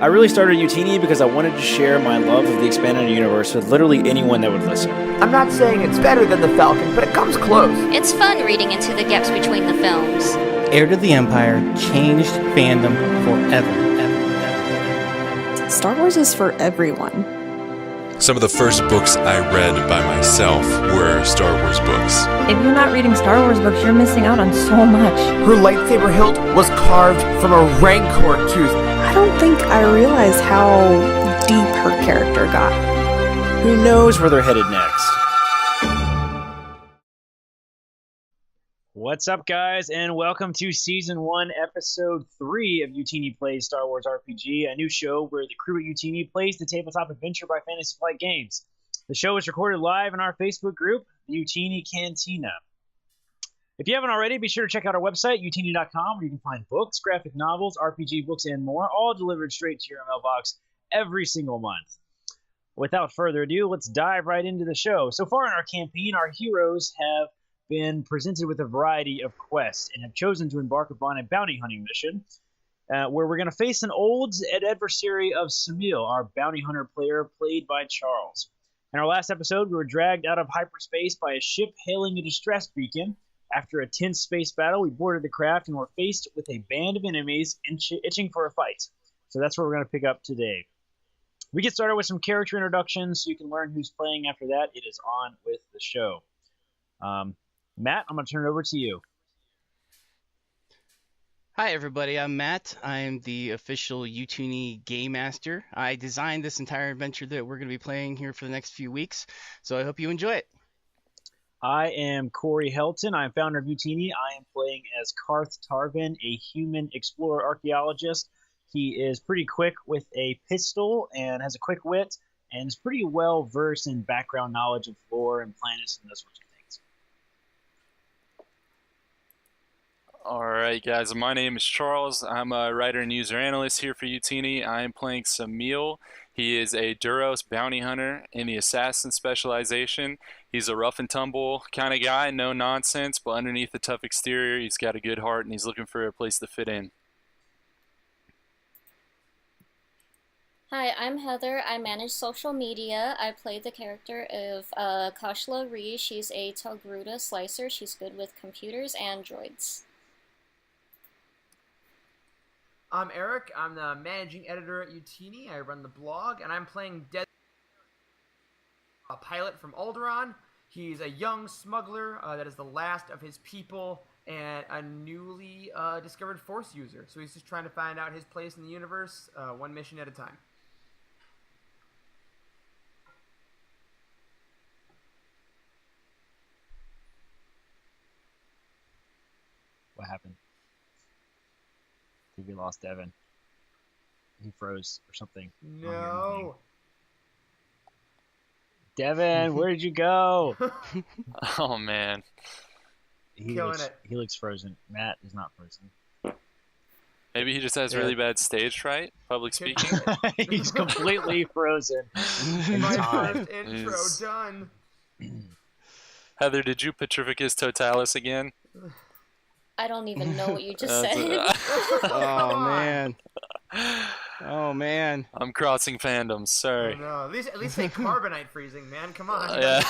I really started Youtini because I wanted to share my love of the expanded universe with literally anyone that would listen. I'm not saying it's better than The Falcon, but it comes close. It's fun reading into the gaps between the films. Heir to the Empire changed fandom forever. Star Wars is for everyone. Some of the first books I read by myself were Star Wars books. If you're not reading Star Wars books, you're missing out on so much. Her lightsaber hilt was carved from a rancor tooth. I don't think I realized how deep her character got. Who knows where they're headed next? What's up, guys, and welcome to Season 1, Episode 3 of Youtini Plays Star Wars RPG, a new show where the crew at Youtini plays the tabletop adventure by Fantasy Flight Games. The show is recorded live in our Facebook group, the Youtini Cantina. If you haven't already, be sure to check out our website, youtini.com, where you can find books, graphic novels, RPG books, and more, all delivered straight to your mailbox every single month. Without further ado, let's dive right into the show. So far in our campaign, our heroes have been presented with a variety of quests and have chosen to embark upon a bounty hunting mission where we're going to face an old adversary of Samil, our bounty hunter player played by Charles. In our last episode, we were dragged out of hyperspace by a ship hailing a distress beacon. After a tense space battle, we boarded the craft and were faced with a band of enemies itching for a fight. So that's where we're going to pick up today. We get started with some character introductions so you can learn who's playing after that. It is on with the show. Matt, I'm going to turn it over to you. Hi everybody, I'm Matt. I'm the official Youtini Game Master. I designed this entire adventure that we're going to be playing here for the next few weeks, so I hope you enjoy it. I am Corey Helton. I am founder of Youtini. I am playing as Karth Tarvin, a human explorer archaeologist. He is pretty quick with a pistol and has a quick wit and is pretty well versed in background knowledge of lore and planets and those sorts of things. Alright guys, my name is Charles. I'm a writer and user analyst here for Youtini. I am playing Samil. He is a Duros bounty hunter in the assassin specialization. He's a rough and tumble kind of guy, no nonsense, but underneath the tough exterior, he's got a good heart and he's looking for a place to fit in. Hi, I'm Heather. I manage social media. I play the character of Kashla Ree. She's a Togruta slicer. She's good with computers and droids. I'm Eric. I'm the managing editor at Youtini. I run the blog, and I'm playing a pilot from Alderaan. He's a young smuggler that is the last of his people and a newly discovered Force user. So he's just trying to find out his place in the universe, one mission at a time. What happened? I think we lost Devin. He froze or something. No. Devin, where did you go? Oh man. He looks frozen. Matt is not frozen. Maybe he just has really bad stage fright, public speaking. He's completely frozen. My first intro done. Heather, did you Petrificus Totalis again? I don't even know what you just said. Oh man. Oh man. I'm crossing fandoms, sorry. Oh, no. At least say carbonite freezing, man. Come on. Yeah.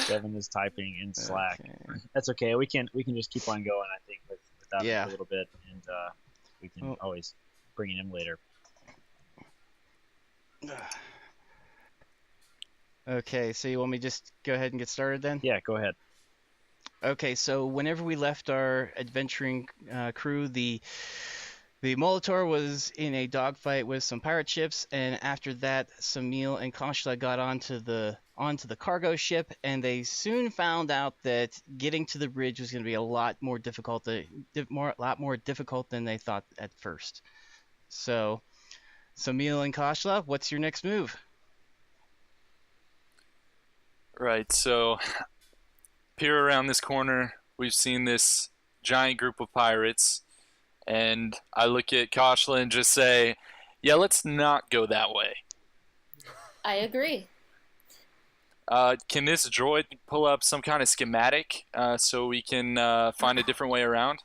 Devin is typing in Slack. Okay. That's okay. We can just keep on going, I think, without him a little bit, and we can always bring him later. Okay, so you want me to just go ahead and get started then? Yeah, go ahead. Okay, so whenever we left our adventuring crew, the Molitor was in a dogfight with some pirate ships, and after that, Samil and Kashla got onto the cargo ship, and they soon found out that getting to the bridge was going to be a lot more difficult than they thought at first. So, Samil and Kashla, what's your next move? Right, so peer around this corner, we've seen this giant group of pirates, and I look at Kashla and just say, yeah, let's not go that way. I agree. Can this droid pull up some kind of schematic so we can find a different way around?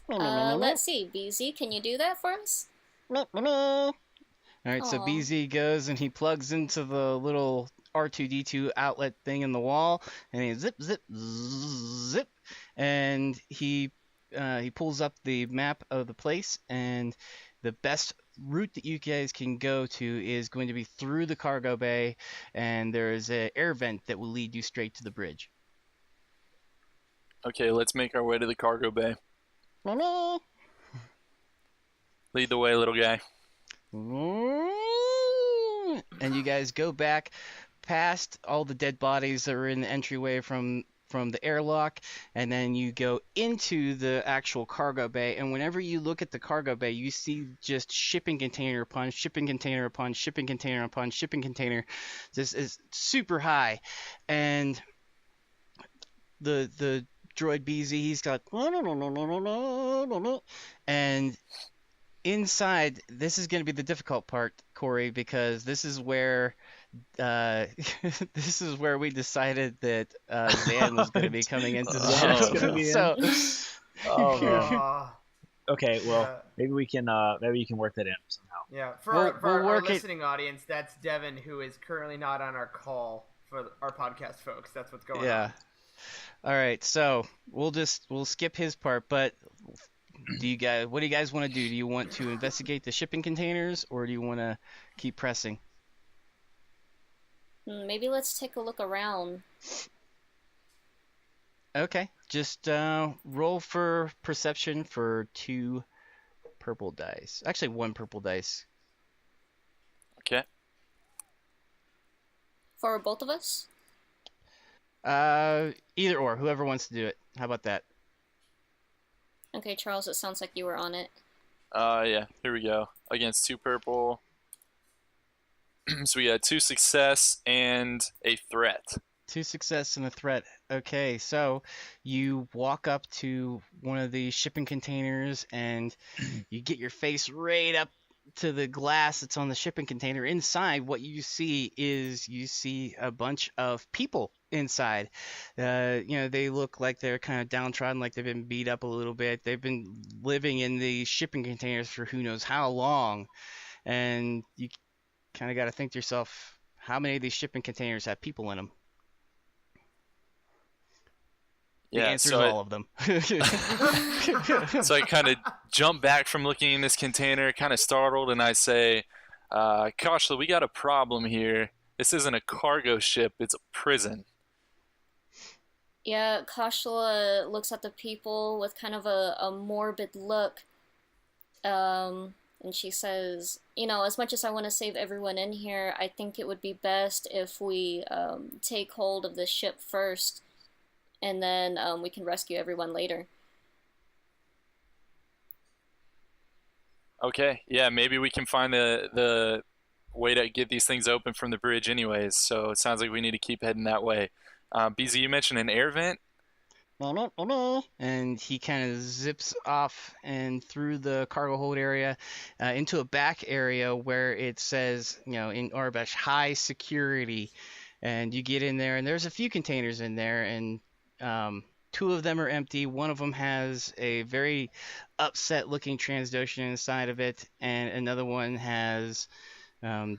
Let's see, BZ, can you do that for us? All right, so Aw. BZ goes and he plugs into the little R2D2 outlet thing in the wall, and he zip, zip, zip, and he pulls up the map of the place, and the best route that you guys can go to is going to be through the cargo bay, and there is an air vent that will lead you straight to the bridge. Okay, let's make our way to the cargo bay. Lead the way, little guy. And you guys go back past all the dead bodies that were in the entryway from the airlock, and then you go into the actual cargo bay. And whenever you look at the cargo bay, you see just shipping container upon shipping container upon shipping container upon shipping container. This is super high, and the droid BZ, he's got, and inside, this is going to be the difficult part, Corey, because this is where this is where we decided that Zan was going to be coming into the show. Oh man. Aw. Okay, well, Yeah. maybe we can work that in somehow. Yeah, We'll our work it- listening audience, that's Devin, who is currently not on our call for our podcast folks. That's what's going on. Yeah. All right, so we'll skip his part, but what do you guys want to do? Do you want to investigate the shipping containers, or do you want to keep pressing? Maybe let's take a look around. Okay, just roll for perception for 2 purple dice. Actually, 1 purple dice. Okay. For both of us? Either or, whoever wants to do it. How about that? Okay, Charles, it sounds like you were on it. Yeah, here we go. Against 2 purple. So we had 2 success and a threat. 2 success and a threat. Okay, so you walk up to one of the shipping containers and you get your face right up to the glass that's on the shipping container. Inside, what you see is a bunch of people inside. They look like they're kind of downtrodden, like they've been beat up a little bit. They've been living in the shipping containers for who knows how long. And you kind of got to think to yourself, how many of these shipping containers have people in them? The answer is all of them. So I kind of jump back from looking in this container, kind of startled, and I say, Kashla, we got a problem here. This isn't a cargo ship, it's a prison. Yeah, Kashla looks at the people with kind of a morbid look. And she says, as much as I want to save everyone in here, I think it would be best if we take hold of this ship first, and then we can rescue everyone later. Okay, yeah, maybe we can find the way to get these things open from the bridge anyways, so it sounds like we need to keep heading that way. BZ, you mentioned an air vent? And he kind of zips off and through the cargo hold area into a back area where it says, in Orbesh, high security. And you get in there, and there's a few containers in there, and 2 of them are empty. One of them has a very upset-looking Transdoshan inside of it, and another one has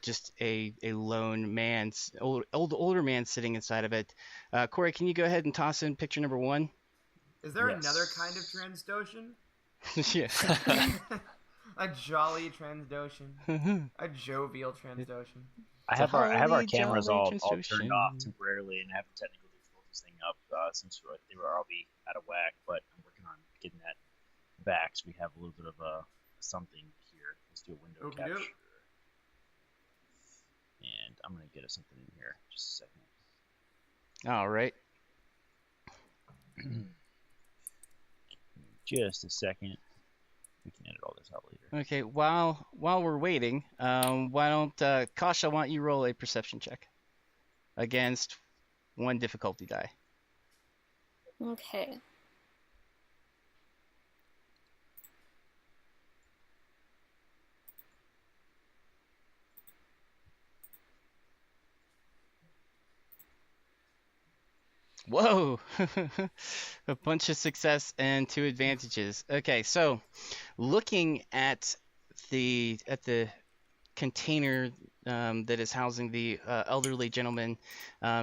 just a lone man, older man sitting inside of it. Corey, can you go ahead and toss in picture number 1? Is there Yes. another kind of Transdoshan? Yeah. A jolly Transdoshan. A jovial Transdoshan. I have our Holy cameras jolly all Transdoshan. turned off temporarily, and I haven't technically pulled this thing up since they were already out of whack. But I'm working on getting that back, so we have a little bit of something here. Let's do a window Okey-doke. capture, and I'm gonna get us something in here. Just a second. All right. Just a second. We can edit all this out later. Okay, while we're waiting, why don't Kasha, why don't you roll a perception check against 1 difficulty die? Okay. Whoa! A bunch of success and 2 advantages. Okay, so looking at the container that is housing the elderly gentleman,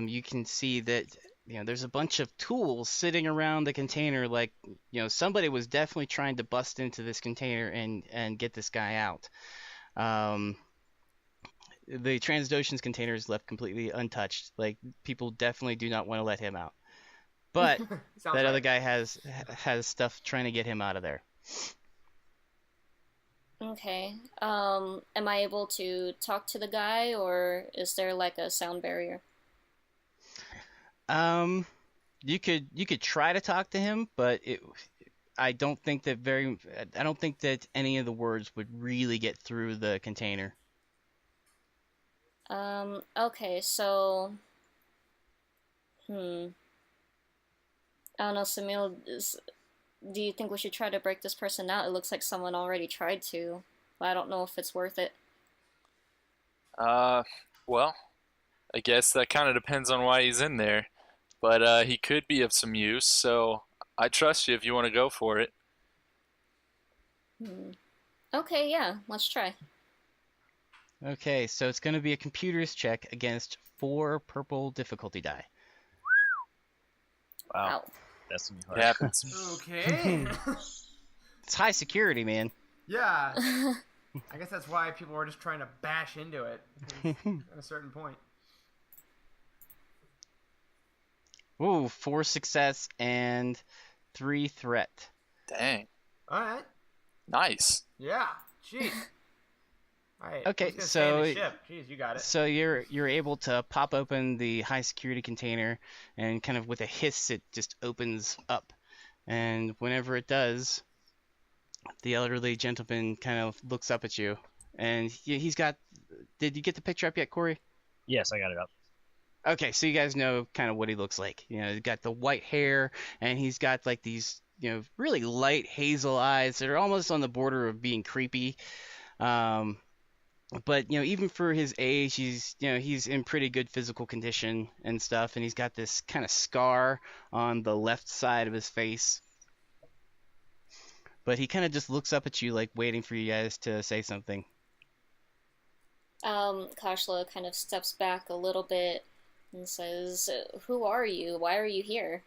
you can see that there's a bunch of tools sitting around the container. Like somebody was definitely trying to bust into this container and get this guy out. The Transdotion's container is left completely untouched. Like, people definitely do not want to let him out. But that other guy has stuff trying to get him out of there. Okay. Am I able to talk to the guy, or is there like a sound barrier? You could try to talk to him, but I don't think that any of the words would really get through the container. Okay, so I don't know, Samil, do you think we should try to break this person out? It looks like someone already tried to, but I don't know if it's worth it. Well, I guess that kind of depends on why he's in there, but he could be of some use, so I trust you if you want to go for it. Okay, yeah, let's try. Okay, so it's going to be a computer's check against 4 purple difficulty die. Wow. That's gonna be hard. It happens. Okay. It's high security, man. Yeah. I guess that's why people were just trying to bash into it at a certain point. Ooh, 4 success and 3 threat. Dang. All right. Nice. Yeah. Jeez. All right. Okay, who's gonna so stay in the ship? Jeez, you got it. So you're able to pop open the high security container, and kind of with a hiss, it just opens up. And whenever it does, the elderly gentleman kind of looks up at you, and he's got. Did you get the picture up yet, Corey? Yes, I got it up. Okay, so you guys know kind of what he looks like. He's got the white hair, and he's got like these, really light hazel eyes that are almost on the border of being creepy. But even for his age, he's in pretty good physical condition and stuff, and he's got this kind of scar on the left side of his face. But he kind of just looks up at you, like waiting for you guys to say something. Kashla kind of steps back a little bit and says, "Who are you? Why are you here?"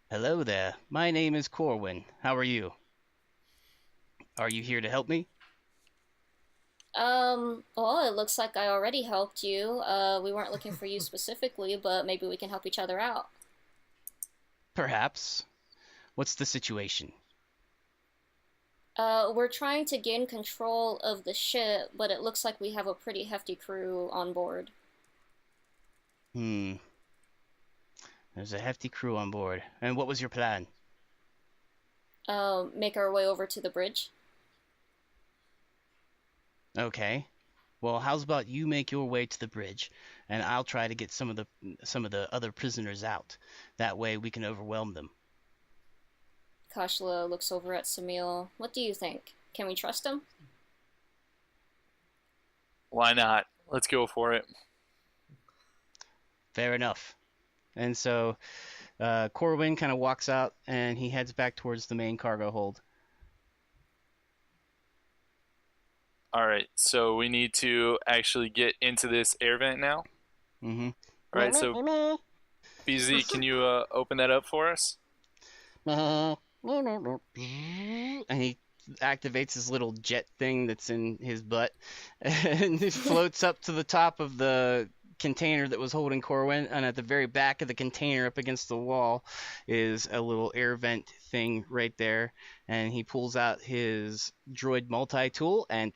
Hello there. My name is Corwin. How are you? Are you here to help me? Well, it looks like I already helped you. We weren't looking for you specifically, but maybe we can help each other out. Perhaps. What's the situation? We're trying to gain control of the ship, but it looks like we have a pretty hefty crew on board. There's a hefty crew on board. And what was your plan? Make our way over to the bridge. Okay. Well, how's about you make your way to the bridge, and I'll try to get some of the other prisoners out. That way we can overwhelm them. Kashla looks over at Samil. What do you think? Can we trust him? Why not? Let's go for it. Fair enough. And so Corwin kind of walks out, and he heads back towards the main cargo hold. All right, so we need to actually get into this air vent now. Mm-hmm. All right, so BZ, can you open that up for us? And he activates his little jet thing that's in his butt, and it floats up to the top of the container that was holding Corwin, and at the very back of the container up against the wall is a little air vent thing right there, and he pulls out his droid multi-tool and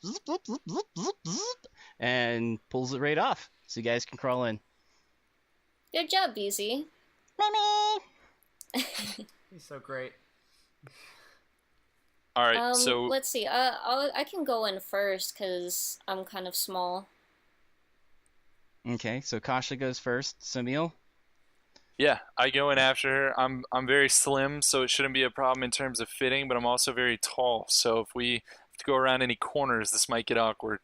and pulls it right off, so you guys can crawl in. Good job, BZ. He's so great. All right, so let's see. I can go in first because I'm kind of small. Okay, so Kasha goes first. Samil? yeah, I go in after her. I'm very slim, so it shouldn't be a problem in terms of fitting, but I'm also very tall, so if we have to go around any corners, this might get awkward.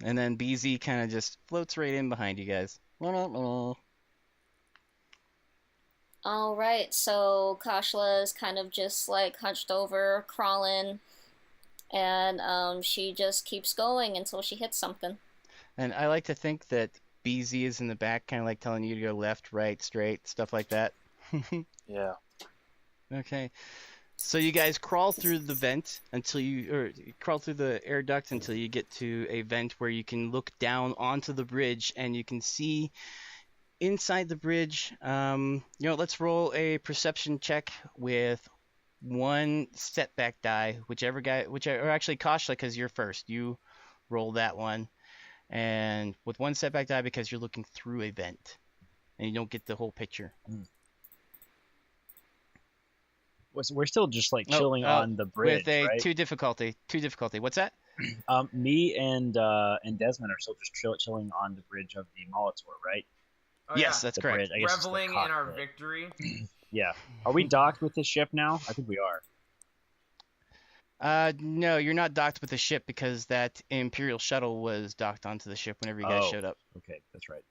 And then BZ kind of just floats right in behind you guys. All right, so Kashla is kind of just like hunched over, crawling, and she just keeps going until she hits something. And I like to think that BZ is in the back, kind of like telling you to go left, right, straight, stuff like that. Yeah. Okay. So you guys crawl through the vent or crawl through the air duct until you get to a vent where you can look down onto the bridge and you can see inside the bridge. Let's roll a perception check with one setback die, or actually Kashla, because you're first. You roll that one, and with one setback die because you're looking through a vent and you don't get the whole picture. We're still just like chilling on the bridge, with a right? two difficulty. What's that? Me and Desmond are still just chilling on the bridge of the Molitor, right? Oh, Yes, yeah. that's correct. Bridge, I guess it's the Reveling in our cockpit. victory. Yeah. Are we docked with this ship now? I think we are. No, you're not docked with the ship because that Imperial shuttle was docked onto the ship whenever you guys showed up. Okay, that's right.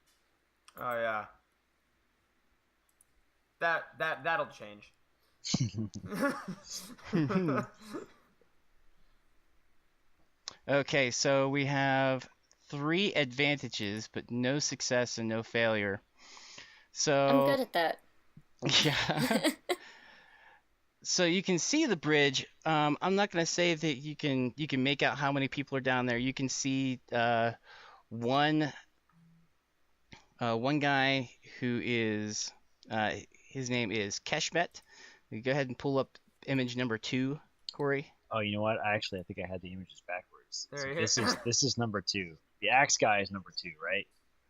Oh yeah. That'll change. Okay, so we have 3 advantages, but no success and no failure. So I'm good at that. Yeah. So you can see the bridge. I'm not going to say that you can make out how many people are down there. You can see one guy who is his name is Keshmet. You go ahead and pull up image number 2, Corey. Oh, you know what? I think I had the images backwards. There So you this is number 2. The axe guy is number 2, right?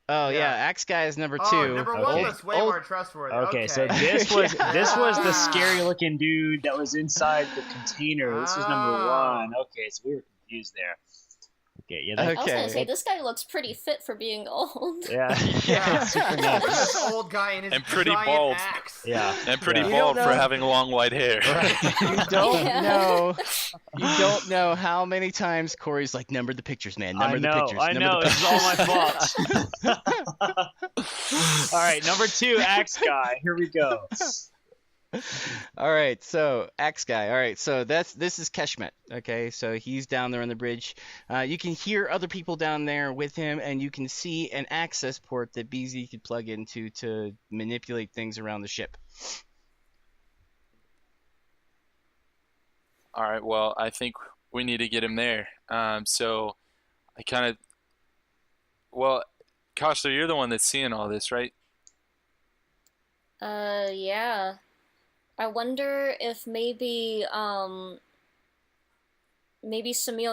Oh Yeah. yeah, Axe Guy is number 2. Oh, number one Okay. was way more trustworthy. Okay, so this was the scary looking dude that was inside the container. This was number 1. Okay, so we were confused there. Okay, yeah. I was gonna Okay. say, this guy looks pretty fit for being old. Yeah. Yeah. Super Look at nice. this old guy in his And pretty giant bald. axe. Yeah. And pretty Yeah. bald You for don't know. having long white hair. You don't Yeah. know. You don't know how many times Corey's like, number the pictures, man. Number the pictures. I number know. the This is all my fault. All right, number 2, axe guy. Here we go. All right, so Axe Guy. All right, so this is Keshmet. Okay, so he's down there on the bridge. You can hear other people down there with him, and you can see an access port that BZ could plug into to manipulate things around the ship. All right, well, I think we need to get him there. So I kind of, well, Kashla, you're the one that's seeing all this, right? Yeah. I wonder if maybe Samil,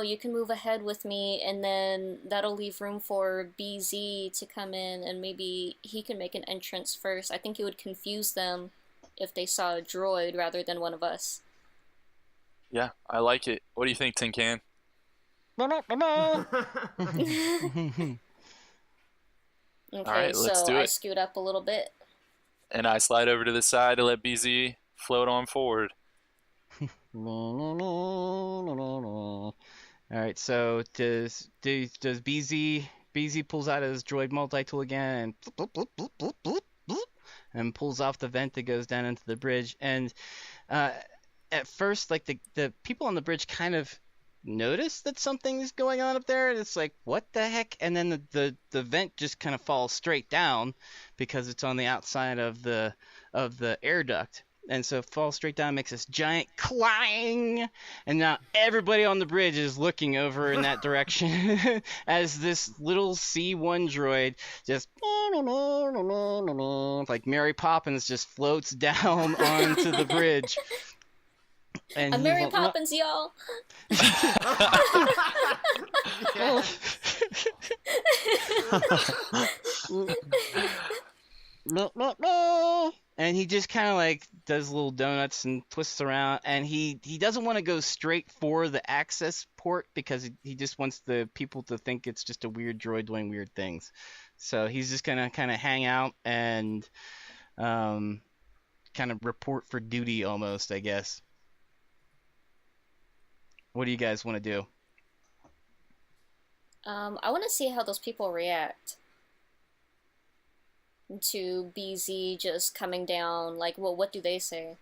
you can move ahead with me, and then that'll leave room for BZ to come in, and maybe he can make an entrance first. I think it would confuse them if they saw a droid rather than one of us. Yeah, I like it. What do you think, Tin Can? Okay, right, let's so do I it. scoot up a little bit. And I slide over to the side to let BZ float on forward. All right, so does BZ pulls out his droid multi-tool again and bloop, bloop, bloop, bloop, bloop, bloop, and pulls off the vent that goes down into the bridge. And at first, like the people on the bridge kind of notice that something's going on up there. It's like, what the heck? And then the vent just kind of falls straight down because it's on the outside of the air duct. And so it falls straight down, makes this giant clang, and now everybody on the bridge is looking over in that direction as this little C1 droid just like Mary Poppins just floats down onto the bridge. And I'm he Mary won't- Poppins, y'all. And he just kind of like does little donuts and twists around, and he doesn't want to go straight for the access port because he just wants the people to think it's just a weird droid doing weird things. So he's just gonna kind of hang out and kind of report for duty almost, I guess. What do you guys want to do? I want to see how those people react. to BZ just coming down? Like, well, what do they say?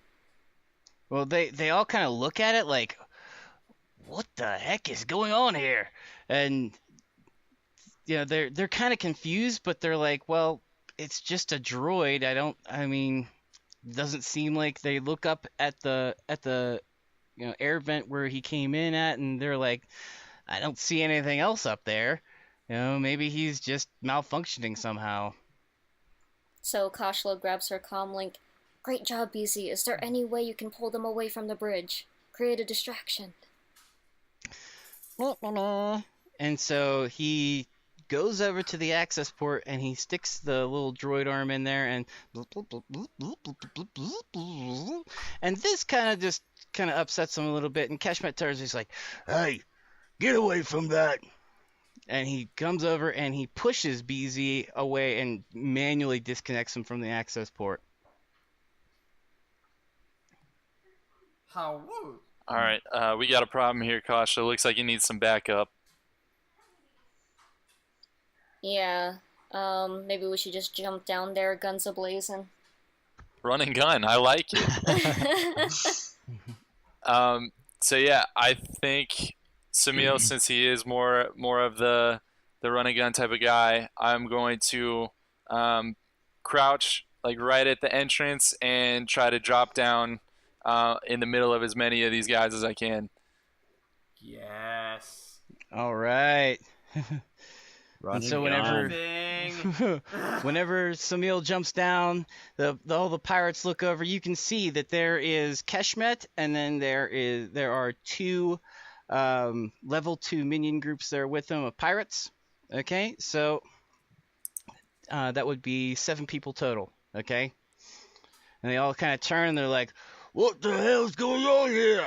Well, they all kind of look at it like, what the heck is going on here? And they're kind of confused, but they're like, well, it's just a droid. I mean, doesn't seem like they look up at the air vent where he came in at, and they're like, I don't see anything else up there. Maybe he's just malfunctioning somehow. So Kashla grabs her comm link. Great job, BZ. Is there any way you can pull them away from the bridge? Create a distraction. And so he goes over to the access port and he sticks the little droid arm in there and this kind of upsets him a little bit, and Keshmet turns, he's like, hey, get away from that. And he comes over and he pushes BZ away and manually disconnects him from the access port. How rude. All right, we got a problem here, Kasha. Looks like you need some backup. Yeah, maybe we should just jump down there, guns a-blazing. Run and gun, I like it. So yeah, I think Samil, since he is more of the run and gun type of guy, I'm going to crouch like right at the entrance and try to drop down in the middle of as many of these guys as I can. Yes. All right. And so whenever Samil jumps down, all the pirates look over. You can see that there is Keshmet, and then there are two level 2 minion groups there with them of pirates. Okay, so that would be 7 people total. Okay, and they all kind of turn and they're like, "What the hell's going on here?"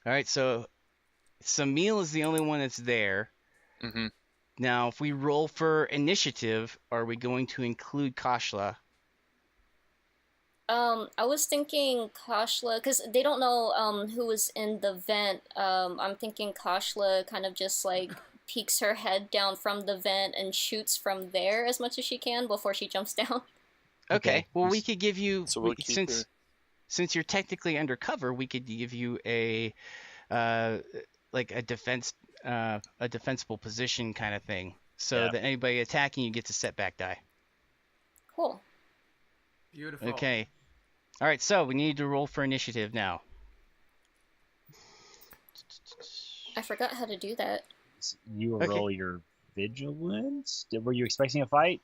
All right, so Samil is the only one that's there. Mm-hmm. Now, if we roll for initiative, are we going to include Kashla? I was thinking Kashla, because they don't know who was in the vent. I'm thinking Kashla kind of just like peeks her head down from the vent and shoots from there as much as she can before she jumps down. Okay. Well, we could give you, so we'll keep her. Since you're technically undercover, we could give you a like a defensible position kind of thing, so that anybody attacking you gets a setback die. Cool. Beautiful. Okay. All right, so we need to roll for initiative now. I forgot how to do that. You will roll your vigilance? Were you expecting a fight?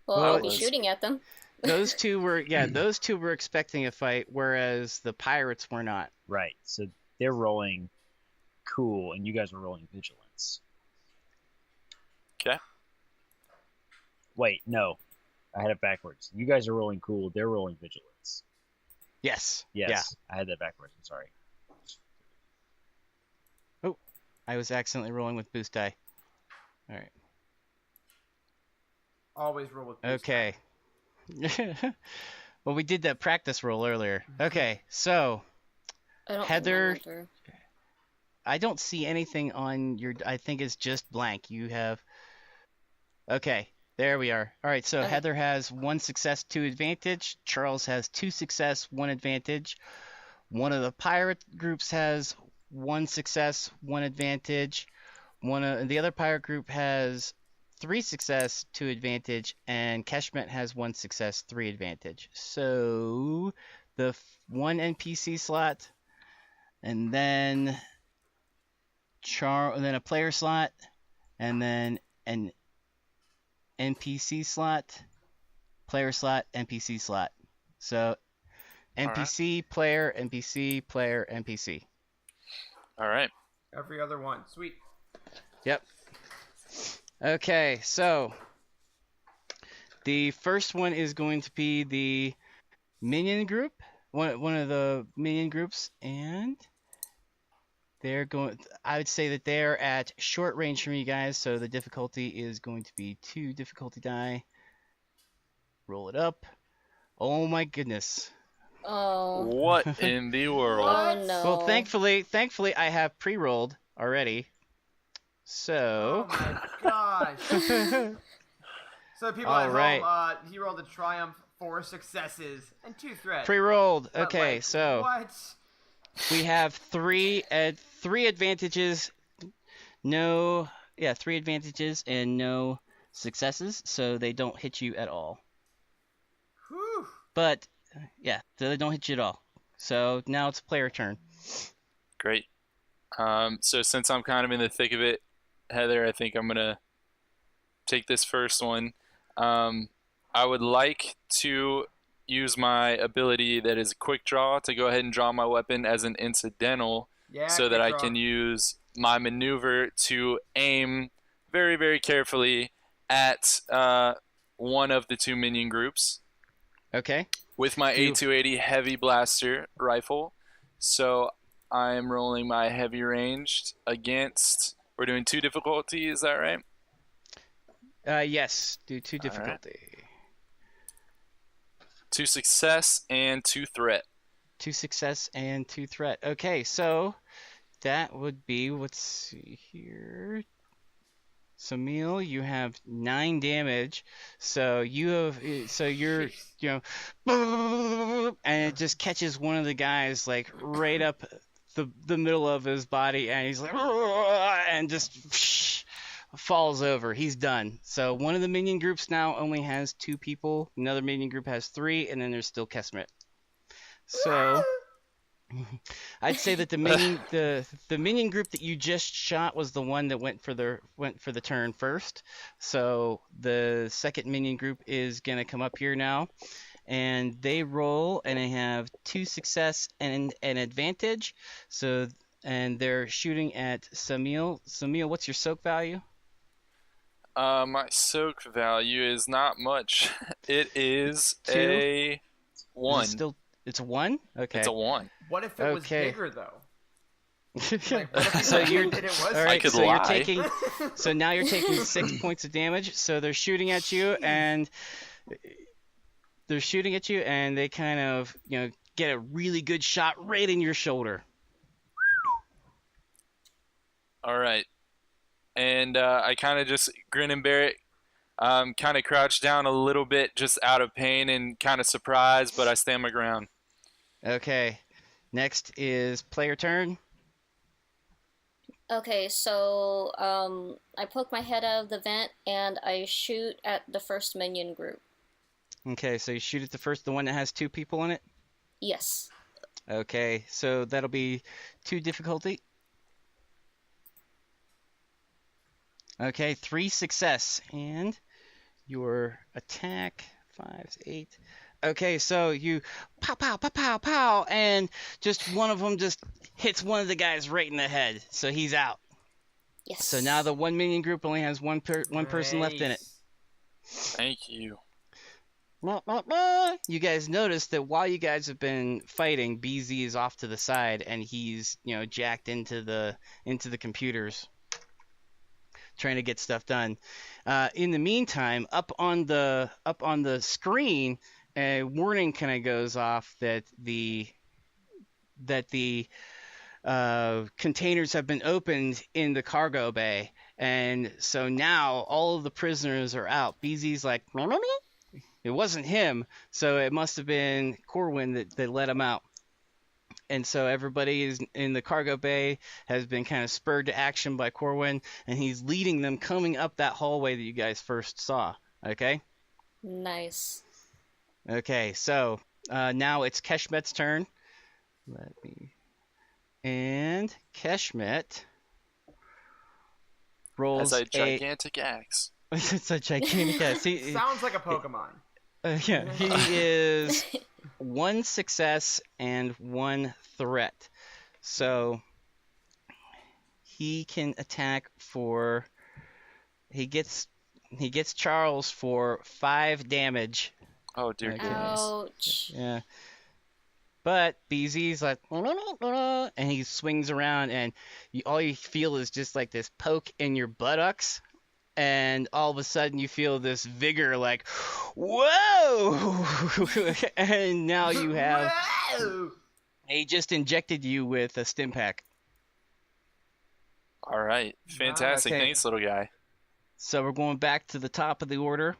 Well, I'll be shooting at them. Those two were expecting a fight, whereas the pirates were not. Right. So they're rolling cool, and you guys are rolling vigilance. Okay. Wait, no. I had it backwards. You guys are rolling cool, they're rolling vigilance. Yes. Yes. Yeah. I had that backwards. I'm sorry. Oh, I was accidentally rolling with boost die. All right. Always roll with boost Okay. Well, we did that practice roll earlier. Okay, so Heather, I don't see anything on your. I think it's just blank. You have. Okay, there we are. All right, so Heather has 1 success, 2 advantage. Charles has 2 success, 1 advantage. One of the pirate groups has 1 success, 1 advantage. The other pirate group has 3 success, 2 advantage, and Keshmet has 1 success, 3 advantage. So the 1 NPC slot, and then a player slot, and then an NPC slot, player slot, NPC slot. So NPC, right. Player, NPC, player, NPC. All right. Every other one. Sweet. Yep. Okay, so the first one is going to be the minion group, one of the minion groups, and I would say that they're at short range from you guys, so the difficulty is going to be 2 difficulty die. Roll it up. Oh my goodness. Oh. What in the world? Oh no. Well, thankfully I have pre-rolled already. So. Oh my gosh. So people All at right. home, he rolled a triumph, 4 successes, and 2 threats. Pre-rolled. But, Okay, like, so what? we have three advantages. No, yeah, 3 advantages and no successes, so they don't hit you at all. Whew. But yeah, they don't hit you at all. So now it's player turn. Great. So since I'm kind of in the thick of it, Heather, I think I'm gonna take this first one. I would like to use my ability that is quick draw to go ahead and draw my weapon as an incidental, so that I can use my maneuver to aim very, very carefully at one of the 2 minion groups. Okay. With my A280 heavy blaster rifle. So I'm rolling my heavy ranged against. We're doing 2 difficulty, is that right? Yes, do 2 difficulty. Right. 2 success and 2 threat. 2 success and 2 threat. Okay, so that would be, let's see here. So Neil, you have 9 damage. So you're, and it just catches one of the guys like right up the middle of his body, and he's like, and just falls over. He's done. So one of the minion groups now only has 2 people. Another minion group has 3, and then there's still Kesmet. So I'd say that the minion group that you just shot was the one that went for the turn first. So the second minion group is gonna come up here now, and they roll, and they have 2 success and an advantage. So and they're shooting at Samil. Samil, what's your soak value? My soak value is not much. It is 2? a 1. It's a 1? Okay. It's a 1. What if it was bigger, though? So you're all right. I could so lie. you're taking. So now you're taking 6 points of damage. So they're shooting at you, and they kind of get a really good shot right in your shoulder. All right. And I kind of just grin and bear it. Kind of crouch down a little bit, just out of pain and kind of surprised, but I stand my ground. Okay. Next is player turn. Okay, so I poke my head out of the vent and I shoot at the first minion group. Okay, so you shoot at the one that has 2 people in it? Yes. Okay, so that'll be 2 difficulty. Okay, 3 success, and your attack 5, 8. Okay, so you pow, pow, pow, pow, pow, and just one of them just hits one of the guys right in the head, so he's out. Yes. So now the 1 minion group only has one person left in it. Thank you. You guys notice that while you guys have been fighting, BZ is off to the side, and he's jacked into the computers, trying to get stuff done. In the meantime, up on the screen, a warning kind of goes off that the containers have been opened in the cargo bay, and so now all of the prisoners are out. BZ's like, it wasn't him, so it must have been Corwin that let him out. And so everybody is in the cargo bay has been kind of spurred to action by Corwin, and he's leading them coming up that hallway that you guys first saw. Okay? Nice. Okay, so now it's Keshmet's turn. And Keshmet rolls a gigantic axe. It's a gigantic axe. Sounds like a Pokemon. Yeah, he is 1 success and 1 threat. So he can attack for. He gets Charles for 5 damage. Oh dear goodness. Ouch. Yeah. But BZ's like, and he swings around, and all you feel is just like this poke in your buttocks, and all of a sudden you feel this vigor, like, whoa! And now you have. He just injected you with a stim pack. All right, fantastic. Okay. Thanks, little guy. So we're going back to the top of the order.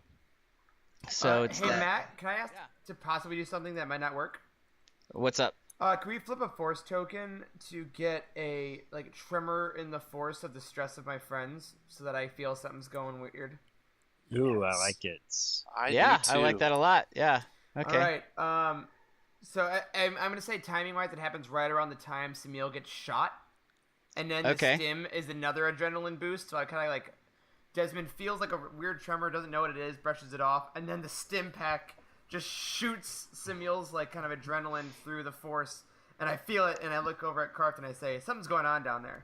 So it's hey that. Matt, can I ask to possibly do something that might not work? What's up? Can we flip a force token to get a tremor in the force of the stress of my friends, so that I feel something's going weird? Ooh, I like it. I like that a lot. Yeah. Okay. All right. So I'm gonna say timing wise, it happens right around the time Samil gets shot, and then the stim is another adrenaline boost. So I kind of like Desmond feels like a weird tremor, doesn't know what it is, brushes it off, and then the stim pack just shoots Samil's like kind of adrenaline through the force, and I feel it, and I look over at Karth and I say, "Something's going on down there."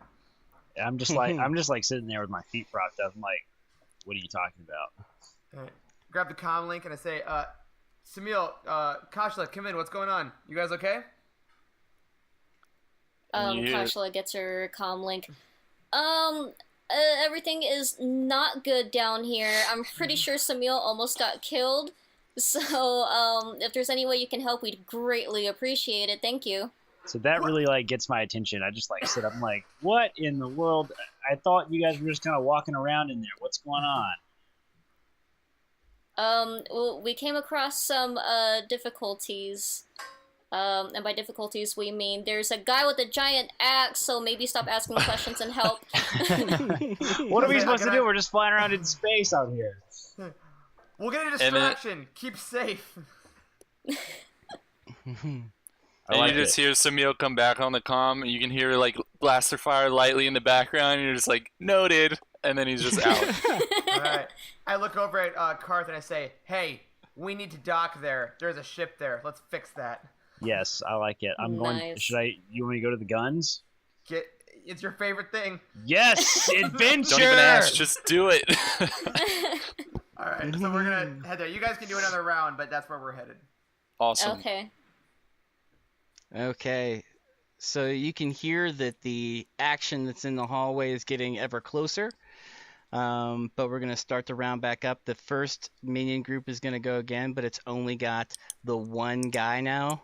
I'm just like sitting there with my feet propped up. I'm like, what are you talking about? All right. Grab the comm link and I say, Samil, Kashla, come in. What's going on? You guys okay? Kashla gets her comm link. Everything is not good down here. I'm pretty sure Samil almost got killed. So, if there's any way you can help, we'd greatly appreciate it. Thank you. So that really like gets my attention. I just like sit up. I'm like, what in the world? I thought you guys were just kind of walking around in there. What's going on? Well, we came across some difficulties. And by difficulties, we mean there's a guy with a giant axe, so maybe stop asking questions and help. What are we supposed to do? We're just flying around in space out here. We'll get a distraction. Keep safe. And you just hear Samil come back on the comm, and you can hear like blaster fire lightly in the background, and you're just like, noted, and then he's just out. All right. I look over at Karth and I say, "Hey, we need to dock there. There's a ship there. Let's fix that." Yes, I like it. I'm going. You want me to go to the guns? It's your favorite thing. Yes, adventure. Don't even ask, just do it. All right, so we're gonna head there. You guys can do another round, but that's where we're headed. Awesome. Okay. So you can hear that the action that's in the hallway is getting ever closer. But we're going to start the round back up. The first minion group is going to go again, but it's only got the one guy now.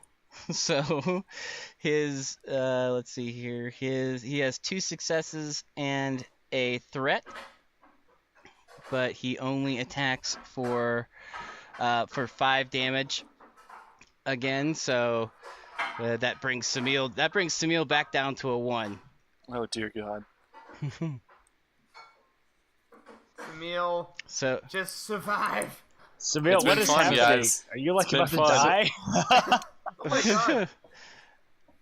So his, let's see here, he has 2 successes and a threat, but he only attacks for 5 damage again. So that brings Samil back down to a 1. Oh dear God. Samil, just survive. Samil, what is happening? Guys. Are you like about to die? Oh my God.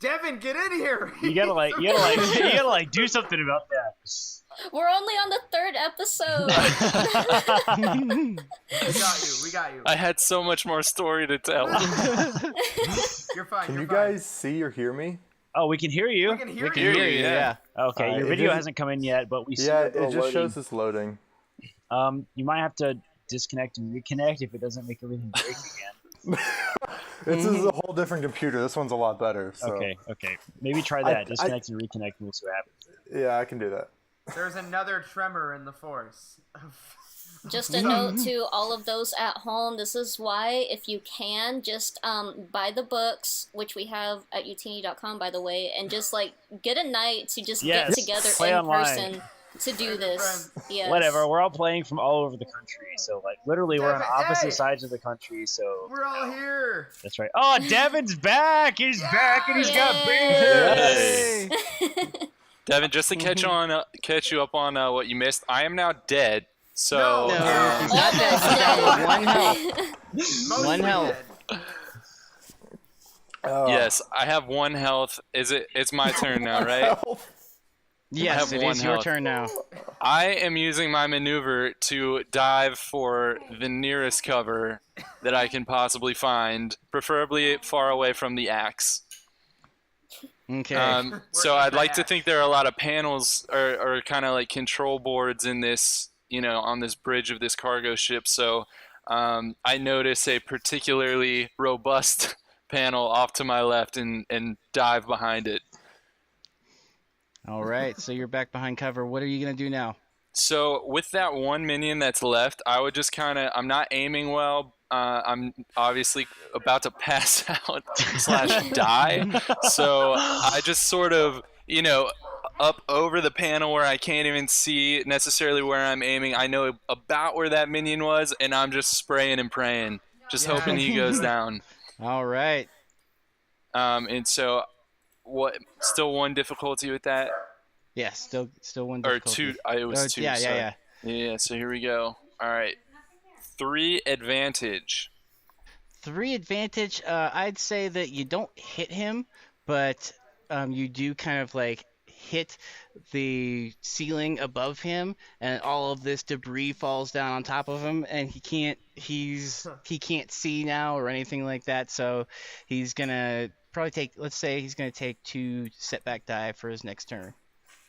Devin, get in here. You gotta do something about that. We're only on the 3rd episode. We got you. I had so much more story to tell. You're fine. Can you guys see or hear me? Oh, we can hear you. We can hear you. Yeah. Okay, your video hasn't come in yet, but we see it loading. just shows it's loading. You might have to disconnect and reconnect if it doesn't make everything break again. This is a whole different computer. This one's a lot better. So. Okay. Maybe try that. Disconnect and reconnect, and we'll see what happens. Yeah, I can do that. There's another tremor in the force. Just a note to all of those at home. This is why, if you can, just buy the books, which we have at youtini.com, by the way, and just like get a night to just get together in person to do this. Yes. Whatever. We're all playing from all over the country, so like literally we're on opposite sides of the country. So we're all here. That's right. Oh, Devin's back. He's back, and he's got beers. Devin, just to catch you up on what you missed, I am now dead. So no, he's not dead. He's down to 1 health. 1 health. Yes, I have 1 health. It's my turn now, right? Yes, it is your turn now. I am using my maneuver to dive for the nearest cover that I can possibly find, preferably far away from the axe. Okay. So I'd like to think there are a lot of panels or kind of like control boards in this, on this bridge of this cargo ship. So I notice a particularly robust panel off to my left and dive behind it. All right, so you're back behind cover. What are you going to do now? So with that 1 minion that's left, I would just I'm not aiming well. I'm obviously about to pass out / die. So I just sort of, up over the panel where I can't even see necessarily where I'm aiming. I know about where that minion was, and I'm just spraying and praying, just hoping he goes down. All right. And so, what? Still one difficulty with that? Yeah, still one Or difficulty. two? It was two. Yeah. Yeah. So here we go. All right. 3 advantage. 3 advantage. I'd say that you don't hit him, but you do kind of like hit the ceiling above him, and all of this debris falls down on top of him, and he can't see now or anything like that. So he's gonna probably take. Let's say he's gonna take 2 setback die for his next turn.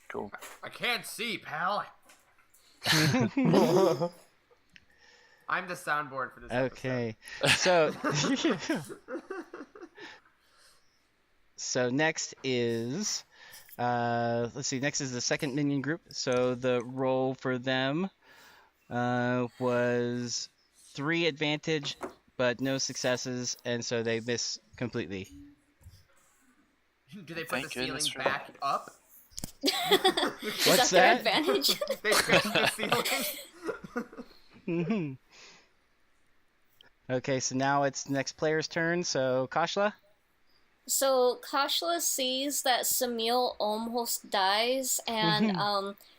Cool. I can't see, pal. I'm the soundboard for this Okay, so so next is let's see. Next is the second minion group. So the roll for them was 3 advantage, but no successes, and so they miss completely. Do they put the ceiling back up? What's that? Their advantage? They fix the ceiling. Okay, so now it's next player's turn. So Kashla. So Kashla sees that Samil almost dies, and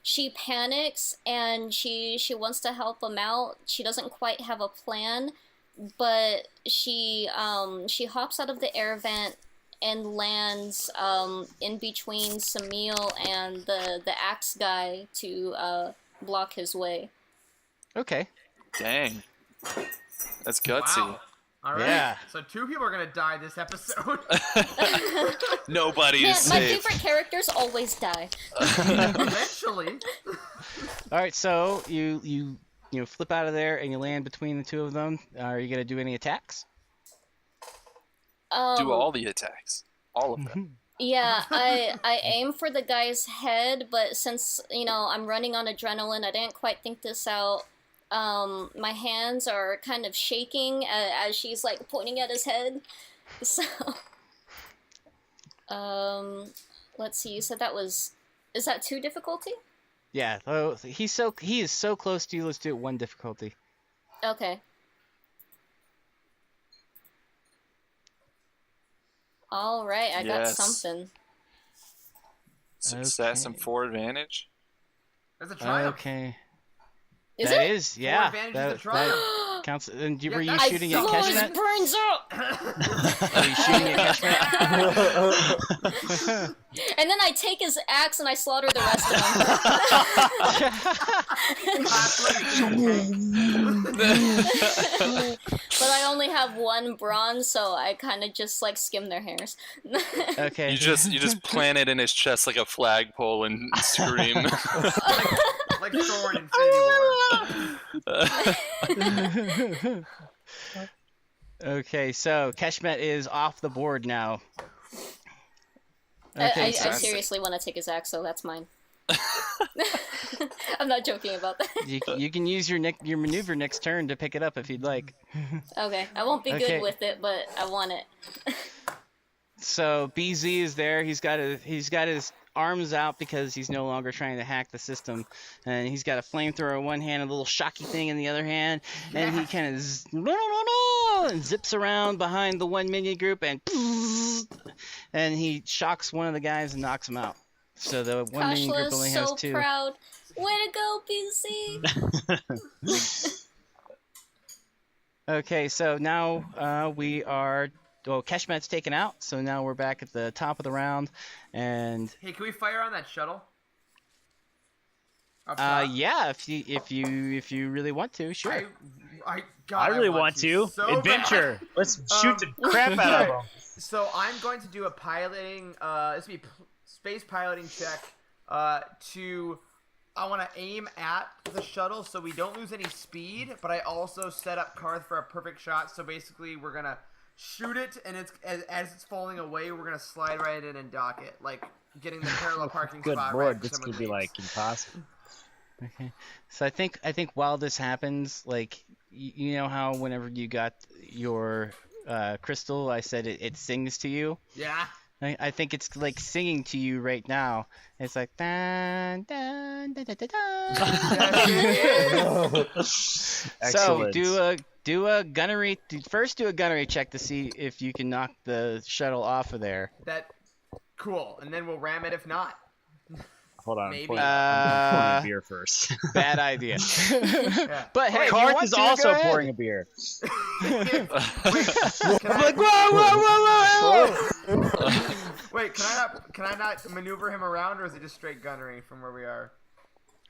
she panics, and she wants to help him out. She doesn't quite have a plan, but she hops out of the air vent and lands in between Samil and the axe guy to block his way. Okay. Dang. That's gutsy. Wow. All right. Yeah. So 2 people are gonna die this episode. Nobody Man, is my safe. favorite characters always die. Eventually. All right, so you flip out of there and you land between the 2 of them. Are you gonna do any attacks? Do all the attacks. All of them. Yeah, I aim for the guy's head, but since, I'm running on adrenaline, I didn't quite think this out. My hands are kind of shaking as she's, like, pointing at his head. So, let's see, you said is that 2 difficulty? Yeah, he is so close to you. Let's do it 1 difficulty. Okay. Alright, I got something. Success and Okay. 4 advantage. There's a triumph. Okay. Is That it? is, yeah. 4 advantage is a triumph. That counts. And were you that's shooting at so Blows Keshmet? brains out! Were you shooting at Keshmet? And then I take his axe and I slaughter the rest of them. But I only have 1 bronze, so I kind of just like skim their hairs. Okay. You just plant it in his chest like a flagpole and scream. Like Thor in Infinity War. Okay, so Keshmet is off the board now. I Okay, seriously want to take his axe, so that's mine. I'm not joking about that. you can use your maneuver next turn to pick it up if you'd like. Okay, I won't be Okay. good with it, but I want it. So BZ is there. He's got his arms out because he's no longer trying to hack the system, and he's got a flamethrower in one hand, a little shocky thing in the other hand, and he kind of and zips around behind the 1 minion group and he shocks one of the guys and knocks him out. So the 1 minion group only has 2. Proud. Way to go, BC! Okay, so now we are. Well, Keshmet's taken out, so now we're back at the top of the round, and Hey, can we fire on that shuttle? Up top? yeah, if you really want to, sure. God, I really want to. so Adventure. bad. Let's shoot the crap out of them. So I'm going to do a piloting. This will be space piloting check. I want to aim at the shuttle so we don't lose any speed, but I also set up Karth for a perfect shot. So basically, we're gonna shoot it, and it's as it's falling away, we're gonna slide right in and dock it, like getting the parallel parking Good spot. lord, right this someone could be leaves. like impossible. Okay, so I think while this happens, like you know how whenever you got your crystal, I said it sings to you. Yeah. I think it's like singing to you right now. It's like dun, dun, dun, dun, dun, dun. So Excellent. do a gunnery first. Do a gunnery check to see if you can knock the shuttle off of there. Cool, and then we'll ram it if not. Hold on. Maybe. I'm pouring a beer first. Bad idea. Yeah. But hey, if you Karth want is to, also go ahead. pouring a beer. Wait, Like whoa. Wait, can I not maneuver him around, or is it just straight gunnery from where we are?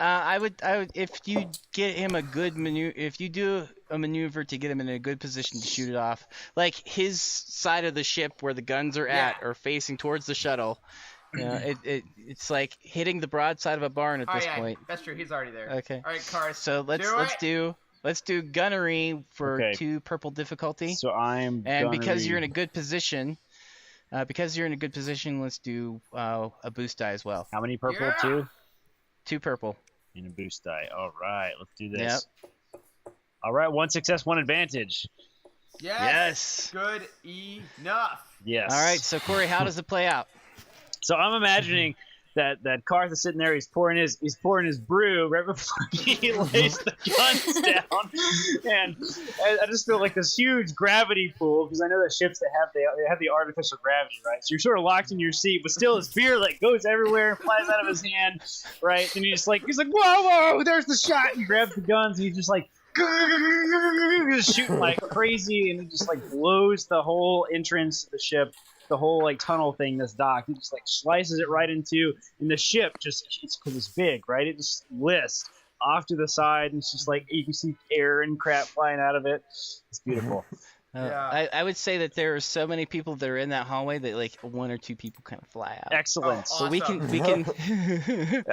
I would, if you get him a good if you do a maneuver to get him in a good position to shoot it off, like his side of the ship where the guns are at are facing towards the shuttle. It's like hitting the broadside of a barn at this point. That's true. He's already there. Okay. All right, Karth. So let's do gunnery for 2 purple difficulty. So I'm because you're in a good position. Let's do a boost die as well. How many purple? Yeah. 2 purple. And a boost die. All right, let's do this. Yep. All right, 1 success, 1 advantage. Yes. Good enough. Yes. All right, so Corey, how does it play out? So I'm imagining that Karth is sitting there. He's pouring his brew right before he lays the guns down, and I just feel like this huge gravity pool because I know that ships that they have the artificial gravity, right? So you're sort of locked in your seat, but still his beer like goes everywhere, flies out of his hand, right? And he's like whoa, there's the shot. And he grabs the guns and he's just like just shooting like crazy, and he just like blows the whole entrance of the ship. The whole like tunnel thing, this dock, he just like slices it right into, and the ship just because it's big, right? It just lists off to the side, and it's just like you can see air and crap flying out of it. It's beautiful. I would say that there are so many people that are in that hallway that like 1 or 2 people kind of fly out. Excellent. Oh, So we can.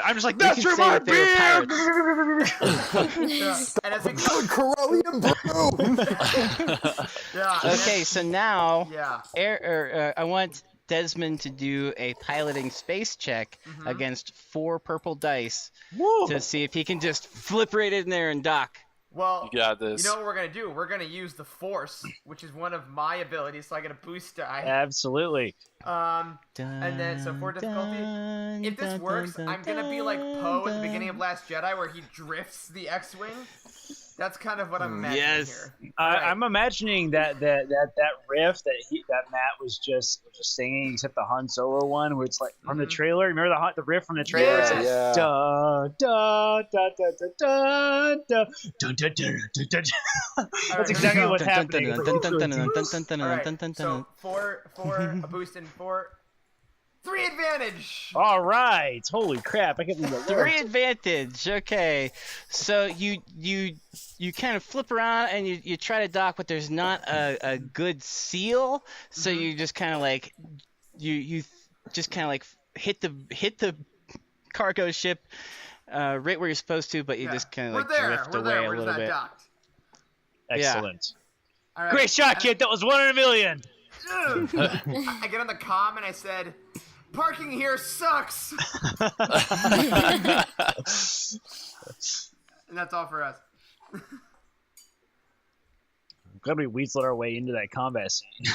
I'm just like that's your my beer. And as we go, Corellium brew. Okay, so now Yeah. I want Desmond to do a piloting space check against 4 purple dice to see if he can just flip right in there and dock. Well, You got this. You know what we're gonna do? We're gonna use the Force, which is one of my abilities, so I get a boost die. Absolutely. And then so for difficulty, if this works, I'm gonna be like Poe at the beginning of Last Jedi, where he drifts the X-wing. That's kind of what I'm imagining here. I'm imagining that riff that Matt was just singing, except the Han Solo one, where it's like from the trailer. Remember the riff from the trailer? It's like, da da da da da da da da da. That's exactly what's happening. Alright, so 4 a boost and 4. 3 advantage. All right. Holy crap! I can't believe that. 3 advantage. Okay, so you kind of flip around and you try to dock, but there's not a good seal, so you just kind of like you just kind of like hit the cargo ship right where you're supposed to, but you just kind of like drift away a little bit. Docked? Excellent. All right. Great shot, kid. That was 1 in a million. I get on the comm and I said, "Parking here sucks." And that's all for us. I'm glad we weaseled our way into that combat scene.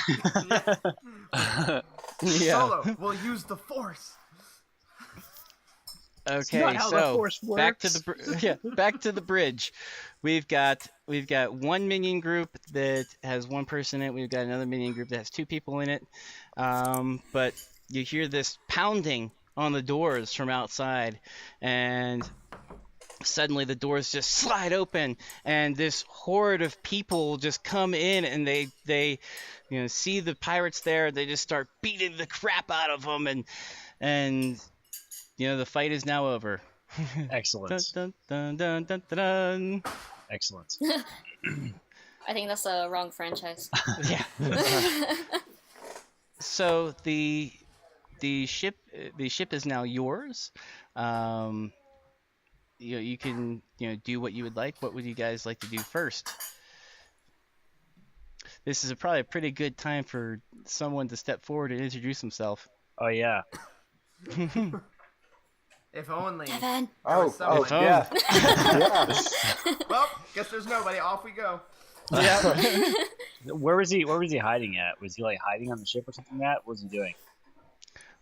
Solo, we'll use the Force. Okay, so back to the bridge. We've got 1 minion group that has 1 person in it. We've got another minion group that has 2 people in it. But you hear this pounding on the doors from outside, and suddenly the doors just slide open, and this horde of people just come in, and they see the pirates there. They just start beating the crap out of them, and the fight is now over. Excellent. Dun, dun, dun, dun, dun, dun. Excellent. I think that's the wrong franchise. Yeah. So the ship is now yours. You can do what you would like. What would you guys like to do first? This is probably a pretty good time for someone to step forward and introduce himself. Oh yeah. If only. Kevin. Oh, yeah. Yeah. Well, guess there's nobody. Off we go. Yeah. Where was he hiding at? Was he like hiding on the ship or something like that? What was he doing?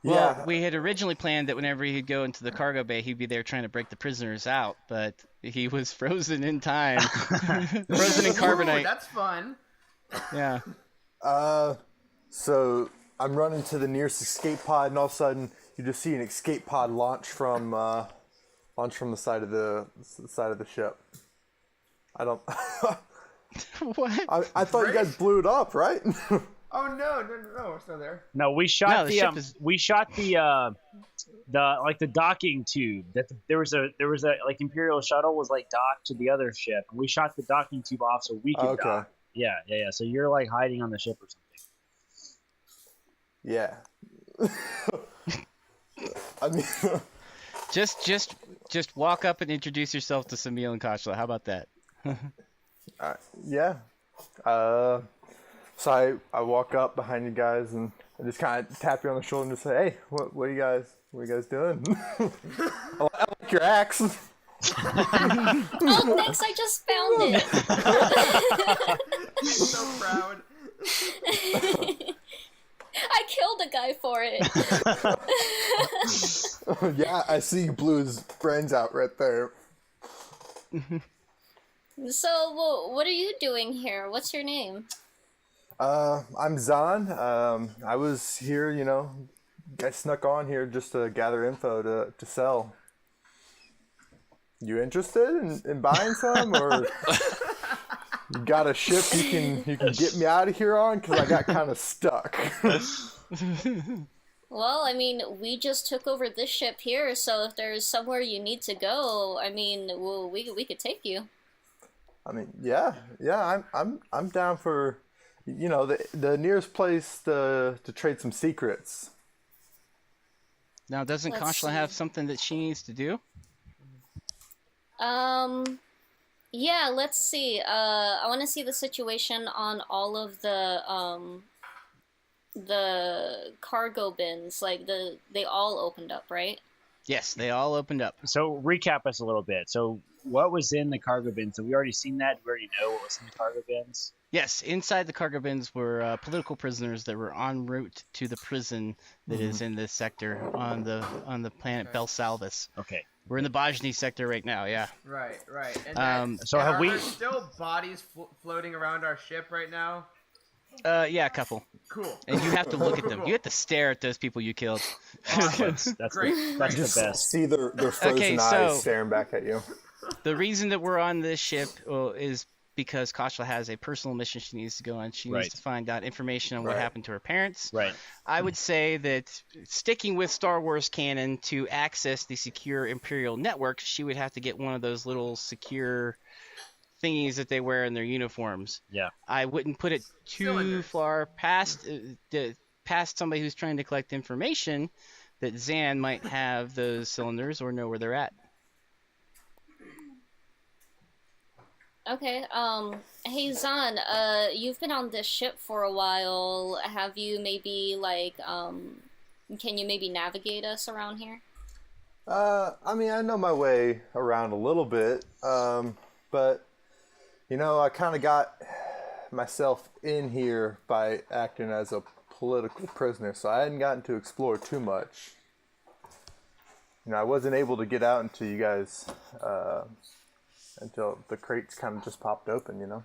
Well, Yeah. we had originally planned that whenever he'd go into the cargo bay, he'd be there trying to break the prisoners out, but he was frozen in time. Frozen in Ooh, carbonite. that's fun. Yeah. So I'm running to the nearest escape pod, and all of a sudden you just see an escape pod launch from the side of the ship. I don't. What? I thought you guys blew it up, right? Oh no, we're still there. No, we shot the ship is- we shot the docking tube. There was a like Imperial shuttle was like docked to the other ship, and we shot the docking tube off so we could Okay. dock. Yeah. So you're like hiding on the ship or something. Yeah. I mean, Just walk up and introduce yourself to Samil and Kashla. How about that? yeah. So I walk up behind you guys and I just kind of tap you on the shoulder and just say, "Hey, what are you guys doing?" I like your axe. Oh, thanks! I just found it. So proud. I killed a guy for it. Yeah, I see you blew his brains out right there. So, well, what are you doing here? What's your name? I'm Zahn. I was here, I snuck on here just to gather info to sell. You interested in buying some, or you got a ship you can get me out of here on? Because I got kind of stuck. Well, I mean, we just took over this ship here, so if there's somewhere you need to go, I mean, well, we could take you. I mean, yeah, I'm down for, the nearest place to trade some secrets. Now, doesn't Let's Kashla see. have something that she needs to do? Yeah, let's see. I want to see the situation on all of the cargo bins. Like, they all opened up, right? Yes, they all opened up. So recap us a little bit. So what was in the cargo bins? Have we already seen that? Do we already know what was in the cargo bins? Yes, inside the cargo bins were political prisoners that were en route to the prison that is in this sector on the planet Belsalvis. Okay. We're in the Bajni sector right now. Yeah. Right. And So have are we- there still bodies floating around our ship right now? Yeah, a couple. Cool. And you have to look at them. Cool. You have to stare at those people you killed. That's Great. that's Just the best. see their frozen Okay, eyes so- staring back at you. The reason that we're on this ship is because Kashla has a personal mission she needs to go on. She Right. needs to find out information on what Right. happened to her parents. Right. I would say that sticking with Star Wars canon, to access the secure Imperial network, she would have to get one of those little secure thingies that they wear in their uniforms. Yeah. I wouldn't put it too Cylinders. far past somebody who's trying to collect information that Zan might have those cylinders or know where they're at. Okay, hey Zan, you've been on this ship for a while. Have you maybe, can you maybe navigate us around here? I mean, I know my way around a little bit, but, I kind of got myself in here by acting as a political prisoner, so I hadn't gotten to explore too much. I wasn't able to get out until you guys, until the crates kind of just popped open,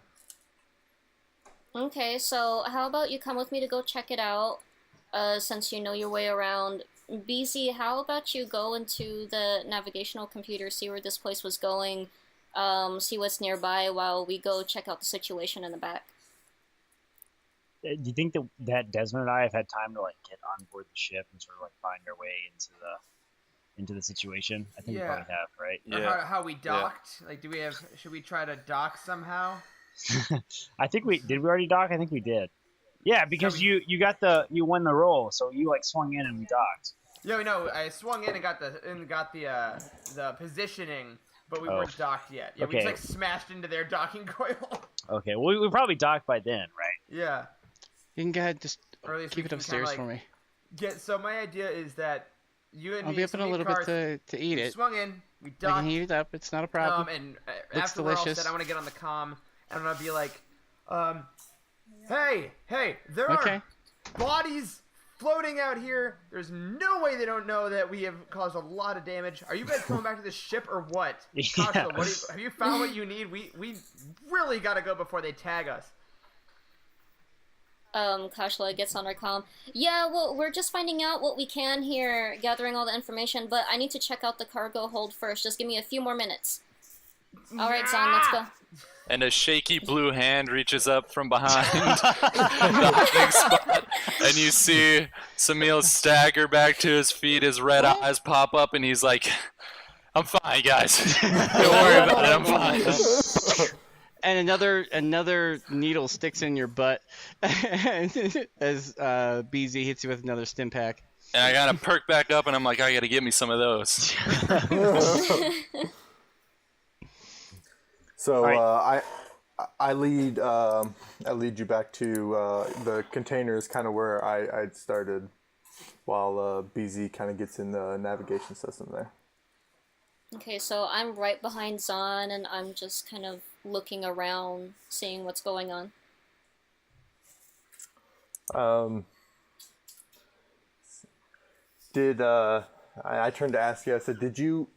Okay, so how about you come with me to go check it out, since you know your way around. BZ, how about you go into the navigational computer, see where this place was going, see what's nearby while we go check out the situation in the back. Do you think that Desmond and I have had time to get on board the ship and sort of find our way into the situation? I think we probably have, right? Or how we docked? Should we try to dock somehow? I think did we already dock? I think we did. Yeah, because you won the roll, so you swung in and we docked. Yeah, no, I swung in and got the positioning, but we weren't docked yet. Yeah, Okay. we just smashed into their docking coil. Okay, well we probably docked by then, right? Yeah. You can go ahead, just Or at least keep we it can upstairs kinda, for me. So my idea is that you and I'll me, be up in a little bit to eat it. swung in, we I docked. can heat it up. It's not a problem. And Looks after we're all delicious. set, I want to get on the comm, and I'm gonna be like, hey, there Okay. are bodies floating out here. There's no way they don't know that we have caused a lot of damage. Are you guys coming back to the ship or what? Yeah. Kasha, have you found what you need? We really got to go before they tag us. Kashla gets on her comm. Yeah, well, we're just finding out what we can here, gathering all the information, but I need to check out the cargo hold first. Just give me a few more minutes. Alright, Zahn, let's go. And a shaky blue hand reaches up from behind the hiding spot, and you see Samil stagger back to his feet, his red eyes pop up, and he's like, I'm fine, guys. Don't worry about it, I'm fine. And another needle sticks in your butt as BZ hits you with another stim pack. And I gotta perk back up, and I'm like, I gotta get me some of those. So I lead you back to the containers, kind of where I'd started, while BZ kind of gets in the navigation system there. Okay, so I'm right behind Zahn, and I'm just kind of looking around, seeing what's going on. I turned to ask you, I said,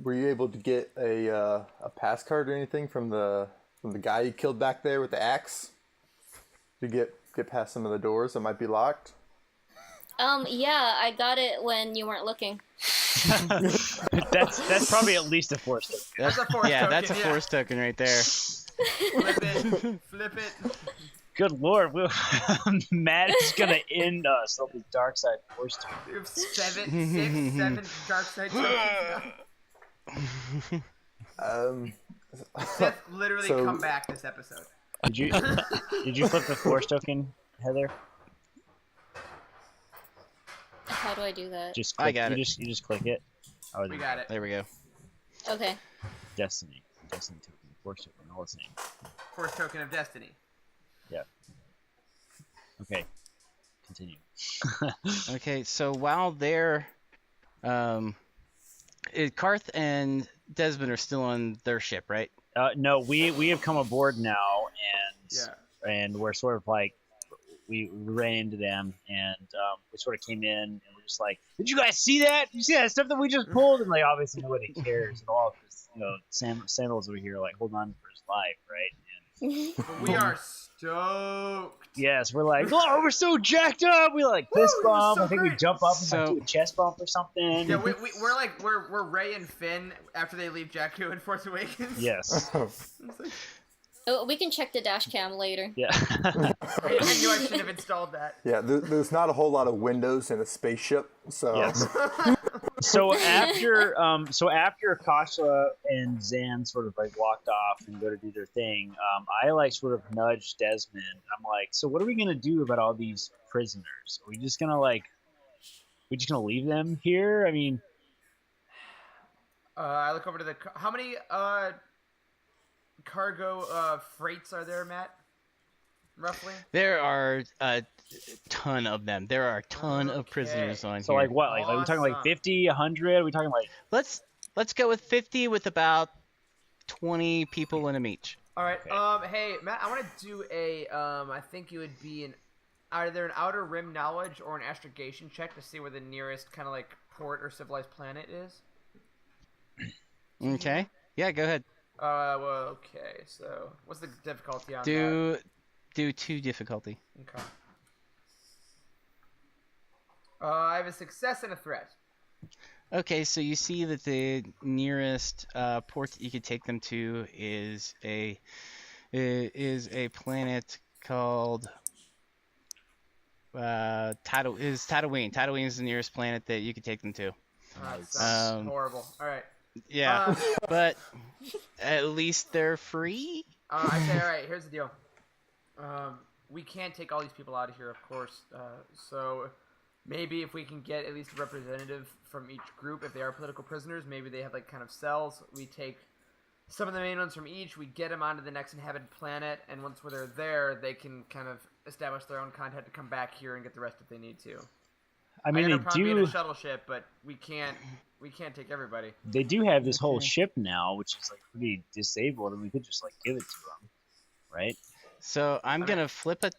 were you able to get a pass card or anything from the guy you killed back there with the axe? To get past some of the doors that might be locked? Yeah, I got it when you weren't looking. That's probably at least a force token. That's a force token. That's a force token right there. Flip it. Good lord, Matt is gonna end us on the dark side force token. We have 7 dark side tokens now. Sith literally come back this episode. Did you flip the force token, Heather? How do I do that? Just click, I got it. You just click it. Oh, We got it. There we go. Okay. Destiny token, force token, all the same. Force token of destiny. Yeah. Okay. Continue. Okay, so while they're, Karth and Desmond are still on their ship, right? No, we have come aboard now, and we're sort of like we ran into them, and we sort of came in, and we're just like, "Did you guys see that? Did you see that stuff that we just pulled?" And like, obviously nobody cares at all, because Samuel's over here like holding on for his life, right? And we are stoked. yes, we're like, oh, we're so jacked up. We like fist bump. so I think great. we jump up and do a chest bump or something. Yeah, we're Rey and Finn after they leave Jakku in Force Awakens. Yes. Oh, we can check the dash cam later. Yeah. I knew I shouldn't have installed that. Yeah, there's not a whole lot of windows in a spaceship, so. Yes. So after Kasha and Zan sort of like walked off and go to do their thing, I like sort of nudged Desmond. I'm like, so what are we gonna do about all these prisoners? Are we just gonna leave them here? I mean, I look over to the how many cargo freights are there, Matt? Roughly? There are a ton of them. There are a ton of prisoners on so here. like what? Like, are we talking like 50, 100? Are we talking like? Let's go with 50 with about 20 people in them each. All right. Okay. Hey, Matt, I want to do a I think it would be either an outer rim knowledge or an astrogation check to see where the nearest kind of like port or civilized planet is. Okay. Yeah, go ahead. Well, okay. So, what's the difficulty on that? Do 2 difficulty. Okay. I have a success and a threat. Okay, so you see that the nearest port that you could take them to is a planet called Tatooine. Tatooine is the nearest planet that you could take them to. That sounds horrible. All right. Yeah, but at least they're free. I say, all right. Here's the deal. We can't take all these people out of here, of course. So maybe if we can get at least a representative from each group, if they are political prisoners, maybe they have like kind of cells. We take some of the main ones from each. We get them onto the next inhabited planet, and once they're there, they can kind of establish their own contact to come back here and get the rest if they need to. I mean, they do in a shuttle ship, but we can't take everybody. They do have this whole ship now, which is like pretty disabled, and we could just like give it to them, right? So I'm gonna flip a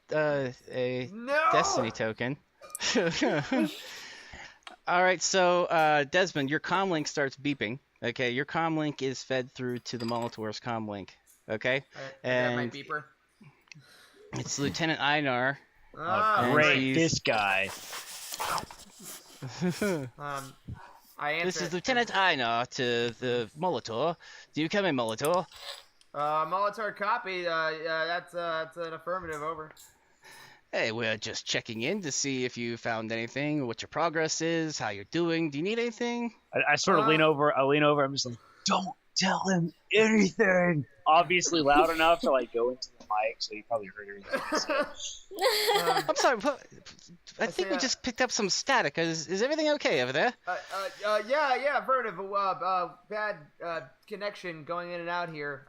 Destiny token. All right, so Desmond, your comlink starts beeping. Okay, your comlink is fed through to the Molitor's comlink. Okay, Grab my and beeper. it's Lieutenant Einar. Oh, Great, this guy. I answer. This is Lieutenant Einar to the Molitor. Do you come in, Molitor? Molitor copy. That's an affirmative. Over. Hey, we're just checking in to see if you found anything, what your progress is, how you're doing. Do you need anything? I sort of lean over. I'm just like, don't tell him anything. Obviously loud enough to like go into the mic, so you probably heard everything. I'm sorry. I think we just picked up some static. Is everything okay over there? Yeah, affirmative. Bad connection going in and out here.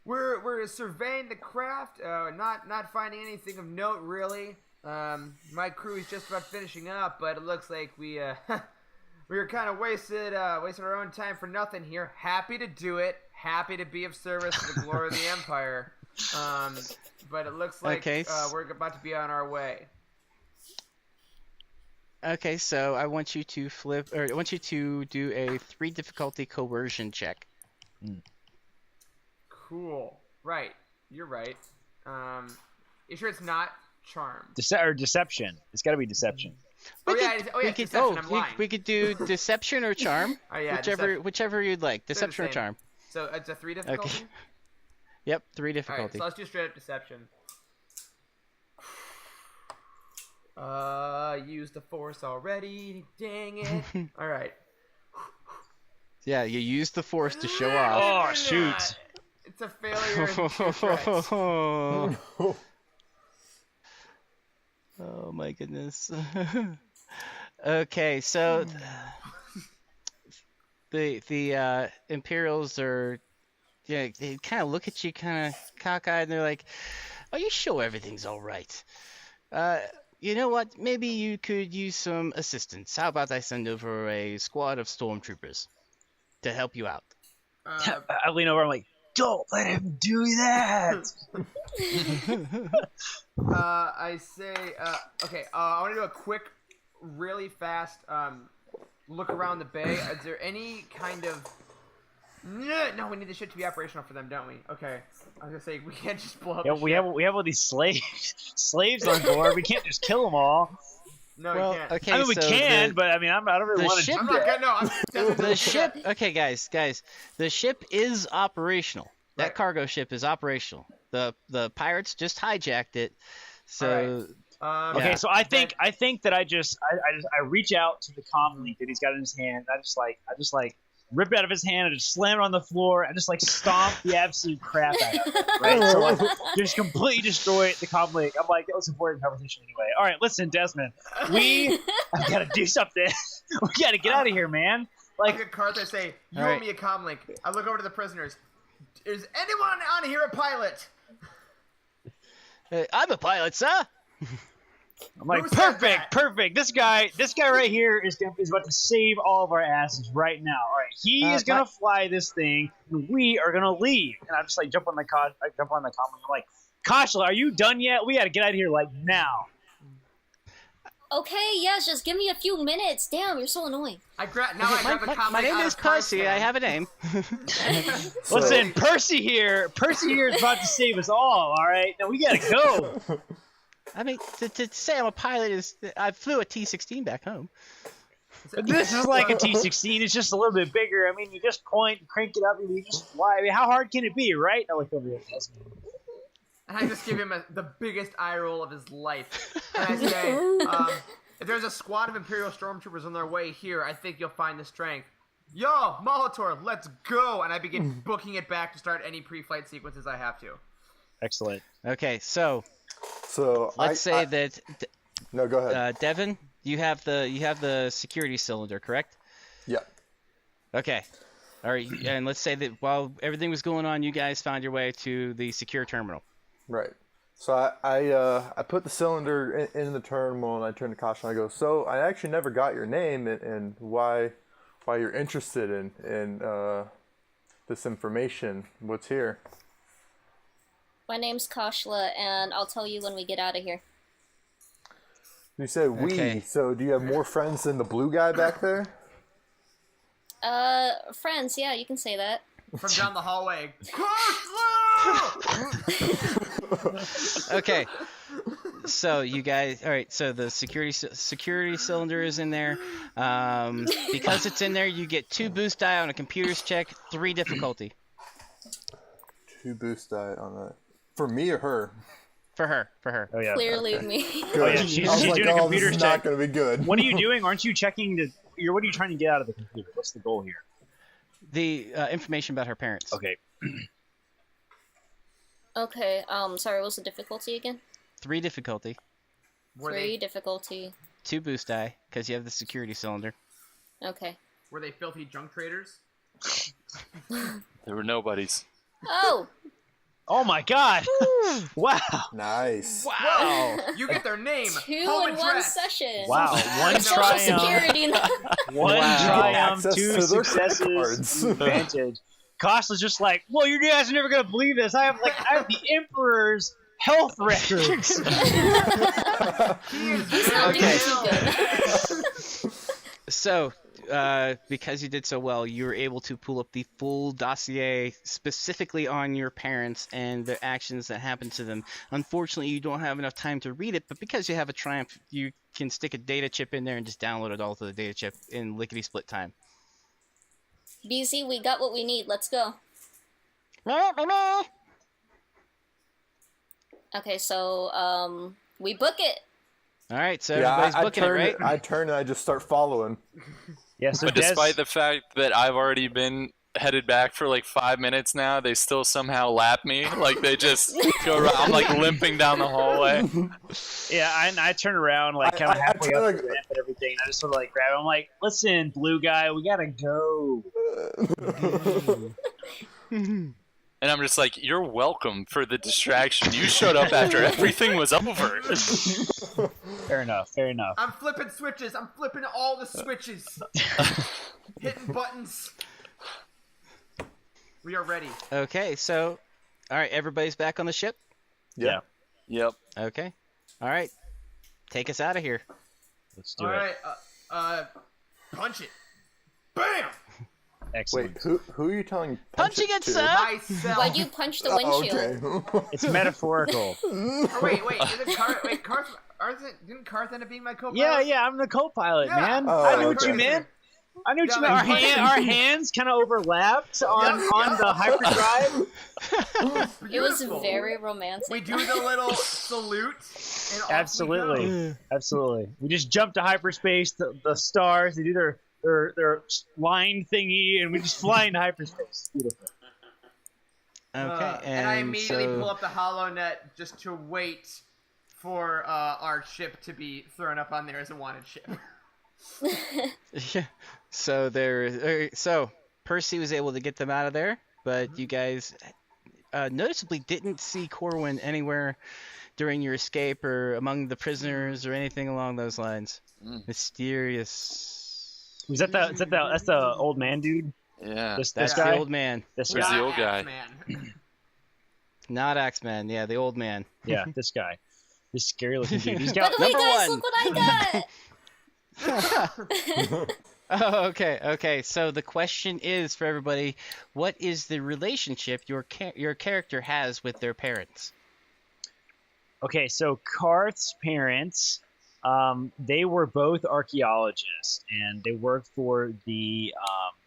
We're surveying the craft. Not finding anything of note really. My crew is just about finishing up, but it looks like we were kind of wasted our own time for nothing here. Happy to do it. Happy to be of service to the glory of the Empire. But it looks like we're about to be on our way. Okay, so I want you to do a 3 difficulty coercion check. Cool. Right. You're right. You sure it's not charm? Deception. It's got to be deception. Deception. I'm lying. We could do deception or charm. Whichever you'd like. Deception or charm. So it's a 3 difficulty? Okay. Yep, 3 difficulty. Alright, so let's do straight up deception. Use the force already. Dang it. Alright. Yeah, you use the force to show off. Oh, shoot. It's a failure. Oh my goodness. Okay, so the Imperials are, they kind of look at you kind of cockeyed, and they're like, "Are you sure everything's all right? You know what? Maybe you could use some assistance. How about I send over a squad of stormtroopers to help you out?" I lean over. I'm like, "Don't let him do that." I say, okay. I want to do a quick, really fast look around the bay. Is there any kind of? No, we need the ship to be operational for them, don't we? Okay. I was gonna say we can't just blow up. Yeah, the we ship. have all these slaves on board. We can't just kill them all. No, well, we can't. Okay, I mean, we so can, but I mean, I don't really want to do I'm that. not gonna. No, the ship. Okay, guys, the ship is operational. That Right. cargo ship is operational. The pirates just hijacked it. So Okay, yeah. so I think that I reach out to the comm link that he's got in his hand. I just rip it out of his hand and just slam it on the floor and just like stomp the absolute crap out of it. Right? So like just completely destroy the comm link. I'm like, that was important conversation anyway. All right, listen, Desmond, we have got to do something. We got to get out of here, man. Like a card that say, "You owe me a comm link." I look over to the prisoners. Is anyone on here a pilot? I'm a pilot, sir. I'm like, perfect. This guy right here is about to save all of our asses right now. All right, he is gonna fly this thing, and we are gonna leave. And I just like jump on the comm. I'm like, Kashla, are you done yet? We gotta get out of here like now. Okay, yes, just give me a few minutes. Damn, you're so annoying. I grab the comm My link name out is of card Percy. stand. I have a name. Listen, Percy here is about to save us all. All right, now we gotta go. I mean, to say I'm a pilot is I flew a T-16 back home. This is like a T-16. It's just a little bit bigger. I mean, you just point, crank it up, and you just fly. I mean, how hard can it be, right? I look over here. And I just give him the biggest eye roll of his life. And I say, if there's a squad of Imperial stormtroopers on their way here, I think you'll find the strength. Yo, Molitor, let's go! And I begin booking it back to start any pre-flight sequences I have to. Excellent. Okay, so let's say that. No, go ahead. Devin, you have the security cylinder, correct? Yeah. Okay. All right, and let's say that while everything was going on, you guys found your way to the secure terminal. Right. So I put the cylinder in the terminal, and I turn to Kasha and I go, "So I actually never got your name and why you're interested in this information. What's here?" My name's Kashla, and I'll tell you when we get out of here. You said we, Okay. so do you have more friends than the blue guy back there? Friends, yeah, you can say that. From down the hallway. Okay. So you guys, all right. So the security cylinder is in there. Because it's in there, you get 2 boost die on a computer's check, 3 difficulty. 2 boost die on that. For me or her? For her. Oh yeah. Clearly me. Good. Oh, yeah, she's I was like, doing a computer this is check. not going to be good. What are you doing? Aren't you checking the? What are you trying to get out of the computer? What's the goal here? The information about her parents. Okay. Okay, sorry, what's the difficulty again? 3 difficulty. 3 difficulty. 2 boost die because you have the security cylinder. Okay. Were they filthy junk traders? There were nobodies. Oh! Oh my God! Wow! Nice. Wow! You get their name. 2 home in 1 address. session. Wow! One Social triumph. security. One Wow. triumph. Access 2 to their credit successes. cards. Advantage. Costa's just like, well, you guys are never gonna believe this. I have the Emperor's health records. He's not doing too good. So, because you did so well, you were able to pull up the full dossier specifically on your parents and the actions that happened to them. Unfortunately, you don't have enough time to read it, but because you have a triumph, you can stick a data chip in there and just download it all to the data chip in lickety-split time. BZ, we got what we need. Let's go. Okay, so, we book it. All right, so Yeah, everybody's I booking it, turn right? I turn and I just start following. Yeah. So But despite the fact that I've already been headed back for like 5 minutes now, they still somehow lap me. Like they just go around. I'm like limping down the hallway. yeah, I turn around like kind of halfway turn, up like- the ramp and everything. And I just sort of like grab him. I'm like, listen, blue guy, we gotta go. And I'm just like, you're welcome for the distraction. You showed up after everything was over. Fair enough. Fair enough. I'm flipping switches. I'm flipping all the switches. Hitting buttons. We are ready. Okay, so, all right, everybody's back on the ship? Yeah. Yep. Okay. All right, take us out of here. Let's do All it. right. Punch it. Bam. Excellent. Wait, who are you telling? Punching it, to? sir! Myself. Why'd you punch the Oh, windshield? okay. It's metaphorical. Oh, wait. Isn't Karth? Didn't Karth end up being my co-pilot? Yeah, I'm the co-pilot, Yeah. man. Oh, I knew what okay. you meant. I knew what Yeah, you meant. like- Our hands kind of overlapped on the hyperdrive. It was Beautiful. very romantic. We do the little salute. And off we go. Absolutely, absolutely. We just jump to hyperspace. The stars, they do their line thingy, and we just fly into hyperspace. Beautiful. Okay, and I immediately so... pull up the HoloNet just to wait for our ship to be thrown up on there as a wanted ship. Yeah. So Percy was able to get them out of there, but you guys noticeably didn't see Corwin anywhere during your escape or among the prisoners or anything along those lines. Mysterious. Was that that's the old man dude? Yeah. This That's guy. the old man. This Where's guy. the old guy? Man. Not Axeman. Yeah, the old man. Yeah, this guy. This scary looking dude. He's got By the way, Number guys, one. look what I got! Oh, okay. So the question is for everybody: what is the relationship your character has with their parents? Okay, so Karth's parents, they were both archaeologists, and they worked for the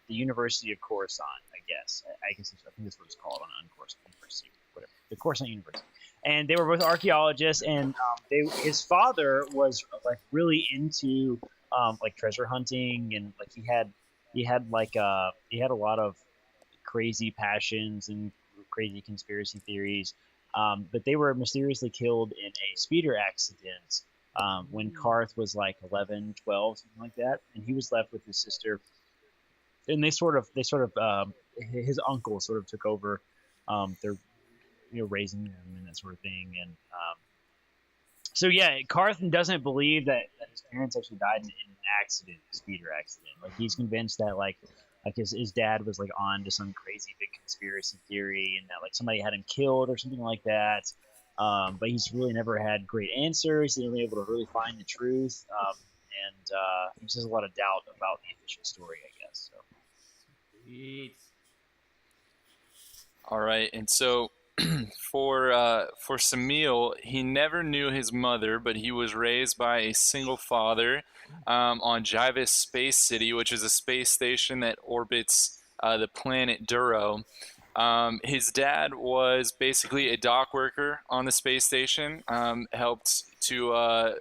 University of Coruscant, I guess. I think that's what it's called, on Coruscant University, whatever. The Coruscant University. And they were both archaeologists, and his father was like really into like treasure hunting, and like he had a lot of crazy passions and crazy conspiracy theories. But they were mysteriously killed in a speeder accident when Karth was like 11, 12, something like that, and he was left with his sister. And they sort of his uncle sort of took over their raising them and that sort of thing. And so yeah, Karth doesn't believe that his parents actually died in an accident, a speeder accident. Like he's convinced that like his dad was like on to some crazy big conspiracy theory, and that like somebody had him killed or something like that. but he's really never had great answers. He's never been able to really find the truth, and he just has a lot of doubt about the official story, I guess. So. Sweet. All right, and so for Samil, he never knew his mother, but he was raised by a single father on Jivis Space City, which is a space station that orbits the planet Duro. His dad was basically a dock worker on the space station, helped to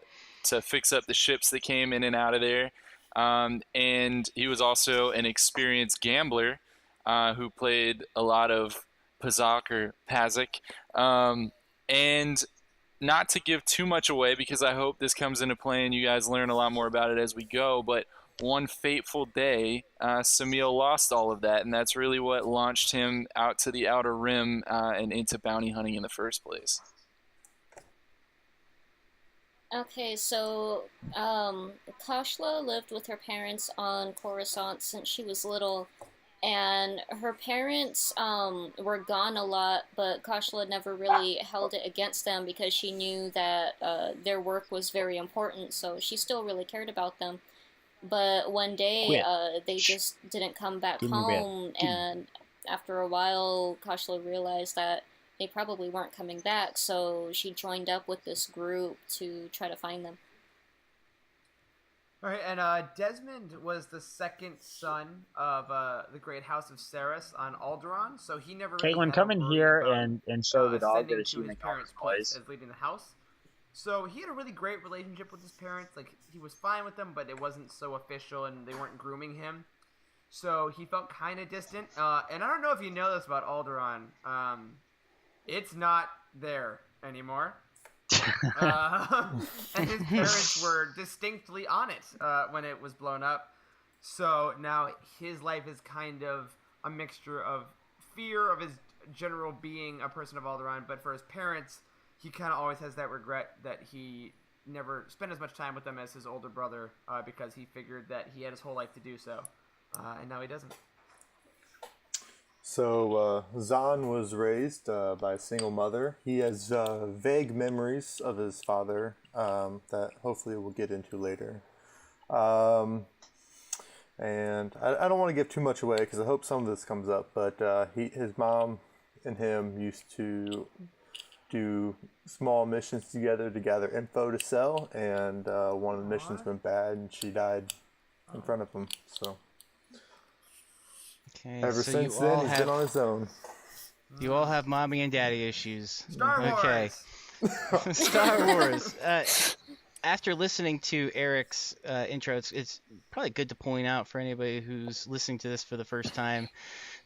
fix up the ships that came in and out of there, and he was also an experienced gambler who played a lot of Pazak or Pazik. And not to give too much away, because I hope this comes into play and you guys learn a lot more about it as we go, but one fateful day, Samil lost all of that, and that's really what launched him out to the Outer Rim and into bounty hunting in the first place. Okay, so Kashla lived with her parents on Coruscant since she was little, and her parents were gone a lot, but Kashla never really held it against them because she knew that their work was very important, so she still really cared about them. But one day, they just didn't come back home, and after a while, Kashla realized that they probably weren't coming back, so she joined up with this group to try to find them. All right, and Desmond was the second son of the Great House of Saris on Alderaan, so he never really Caitlin, had come to in worry here about, and show the dog ascending that she to his make all parents' this place noise. as leading the house. So he had a really great relationship with his parents. Like, he was fine with them, but it wasn't so official, and they weren't grooming him. So he felt kind of distant. And I don't know if you know this about Alderaan. It's not there anymore. And his parents were distinctly on it when it was blown up. So now his life is kind of a mixture of fear of his general being a person of Alderaan, but for his parents, he kind of always has that regret that he never spent as much time with them as his older brother because he figured that he had his whole life to do so, and now he doesn't. So Zahn was raised by a single mother. He has vague memories of his father that hopefully we'll get into later. And I don't want to give too much away because I hope some of this comes up, but his mom and him used to do small missions together to gather info to sell, and one of the missions went bad and she died in front of him. So ever since then, he's been on his own. You all have mommy and daddy issues. Star Wars! Okay. Star Wars. After listening to Eric's intro, it's probably good to point out for anybody who's listening to this for the first time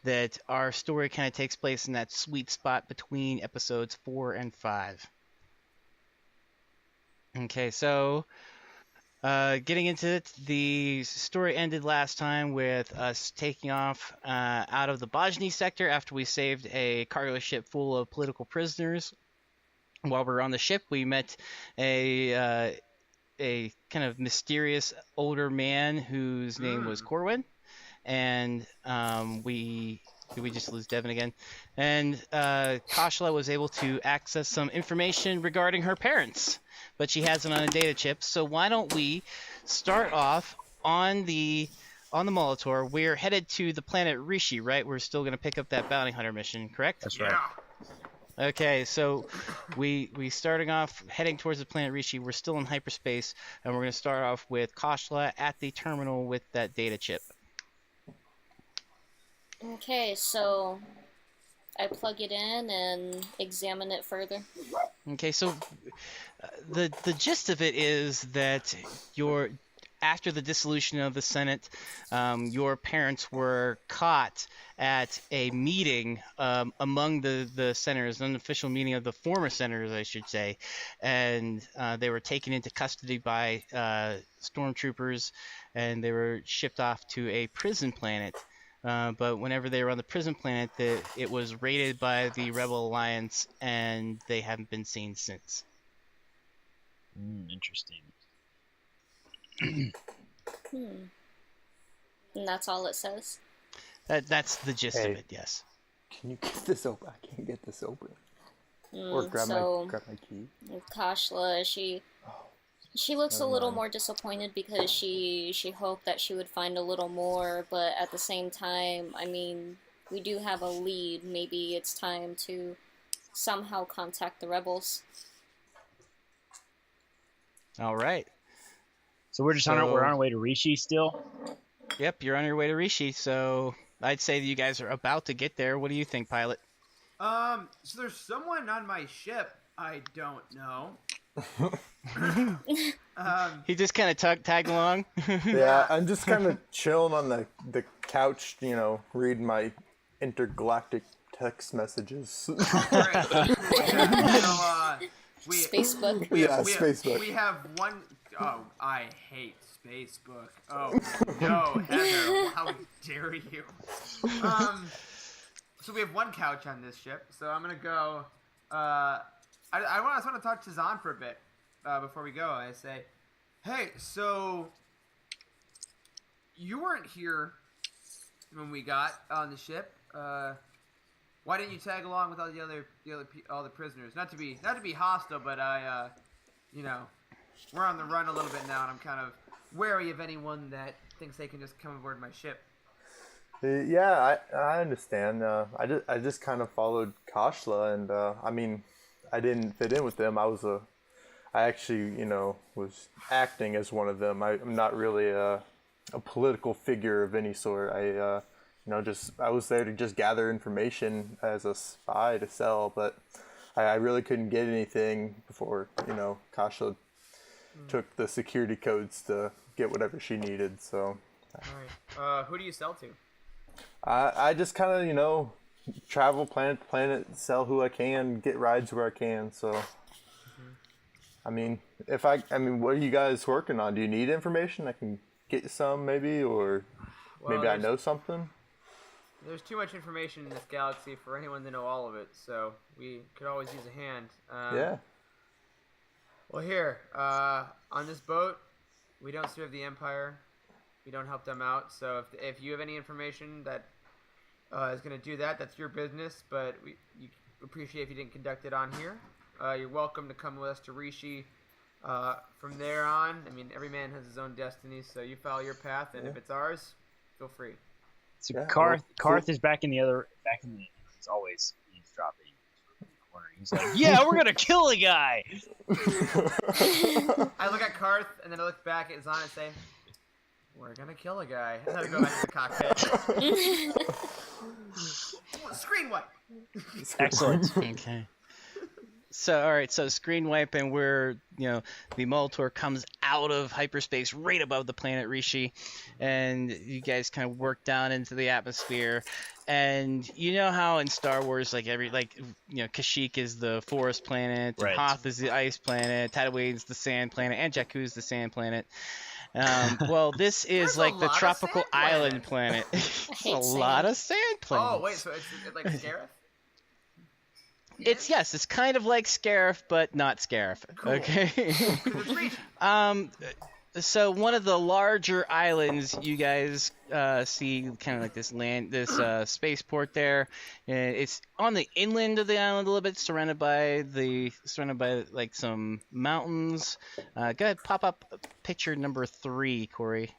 that our story kind of takes place in that sweet spot between episodes 4 and 5. Okay, so getting into it, the story ended last time with us taking off out of the Bajni sector after we saved a cargo ship full of political prisoners. While we were on the ship, we met a kind of mysterious older man whose name was Corwin. And we just lose Devin again. And Kashla was able to access some information regarding her parents, but she has it on a data chip. So why don't we start off on the Molitor? We're headed to the planet Rishi, right? We're still going to pick up that bounty hunter mission, correct? That's right. Yeah. Okay, so we starting off heading towards the planet Rishi. We're still in hyperspace, and we're going to start off with Kashla at the terminal with that data chip. Okay, so I plug it in and examine it further. Okay, so the gist of it is that after the dissolution of the Senate, your parents were caught at a meeting among the senators, an unofficial meeting of the former senators, I should say, and they were taken into custody by stormtroopers, and they were shipped off to a prison planet. But whenever they were on the prison planet, it was raided by the Rebel Alliance, and they haven't been seen since. Interesting. And that's all it says? That's the gist of it, yes. Can you get this open? I can't get this open. Or grab so my key. Kashla, she looks a little more disappointed because she hoped that she would find a little more, but at the same time, I mean, we do have a lead. Maybe it's time to somehow contact the rebels. All right. So we're on our way to Rishi still. Yep, you're on your way to Rishi. So I'd say that you guys are about to get there. What do you think, pilot? So there's someone on my ship I don't know. He just kind of tagged along. Yeah, I'm just kind of chilling on the couch, reading my intergalactic text messages. Spacebook. Spacebook. We have one. Oh, I hate Spacebook. Oh no, Heather, how dare you? So we have one couch on this ship. So I'm gonna go. I just want to talk to Zahn for a bit before we go. I say, hey, so you weren't here when we got on the ship. Why didn't you tag along with all the prisoners? Not to be hostile, but we're on the run a little bit now, and I'm kind of wary of anyone that thinks they can just come aboard my ship. Yeah, I understand. I just kind of followed Kashla, and I mean, I didn't fit in with them. I actually, was acting as one of them. I'm not really a political figure of any sort. I was there to just gather information as a spy to sell, but I really couldn't get anything before, Kashla took the security codes to get whatever she needed. So, all right. Who do you sell to? I just kind of, travel planet to planet, sell who I can, get rides where I can. So, I mean, what are you guys working on? Do you need information? I can get you some maybe, or maybe I know something. There's too much information in this galaxy for anyone to know all of it, so we could always use a hand. Yeah. Well, here, on this boat, we don't serve the Empire. We don't help them out. So if you have any information that is going to do that, that's your business. But we appreciate if you didn't conduct it on here. You're welcome to come with us to Rishi. From there on, I mean, every man has his own destiny. So you follow your path, and if it's ours, feel free. So Karth is back in the he's always eavesdropping in the corner. He's like, yeah, we're gonna kill a guy. I look at Karth and then I look back at Zahn and say, we're gonna kill a guy. And then I go back to the cockpit. Screen wipe. Excellent. Okay. So, all right, so screen wipe, and the Molitor comes out of hyperspace right above the planet Rishi, and you guys kind of work down into the atmosphere. And you know how in Star Wars, Kashyyyk is the forest planet, right. Hoth is the ice planet, Tatooine's the sand planet, and Jakku's the sand planet. Well, this is like the tropical island planet. It's a lot of sand planets. Oh, wait, so it's like Scarif? It's kind of like Scarif, but not Scarif. Cool. Okay. So one of the larger islands you guys see, kind of like this spaceport there. It's on the inland of the island a little bit, surrounded by like some mountains. Go ahead, pop up picture number 3, Corey.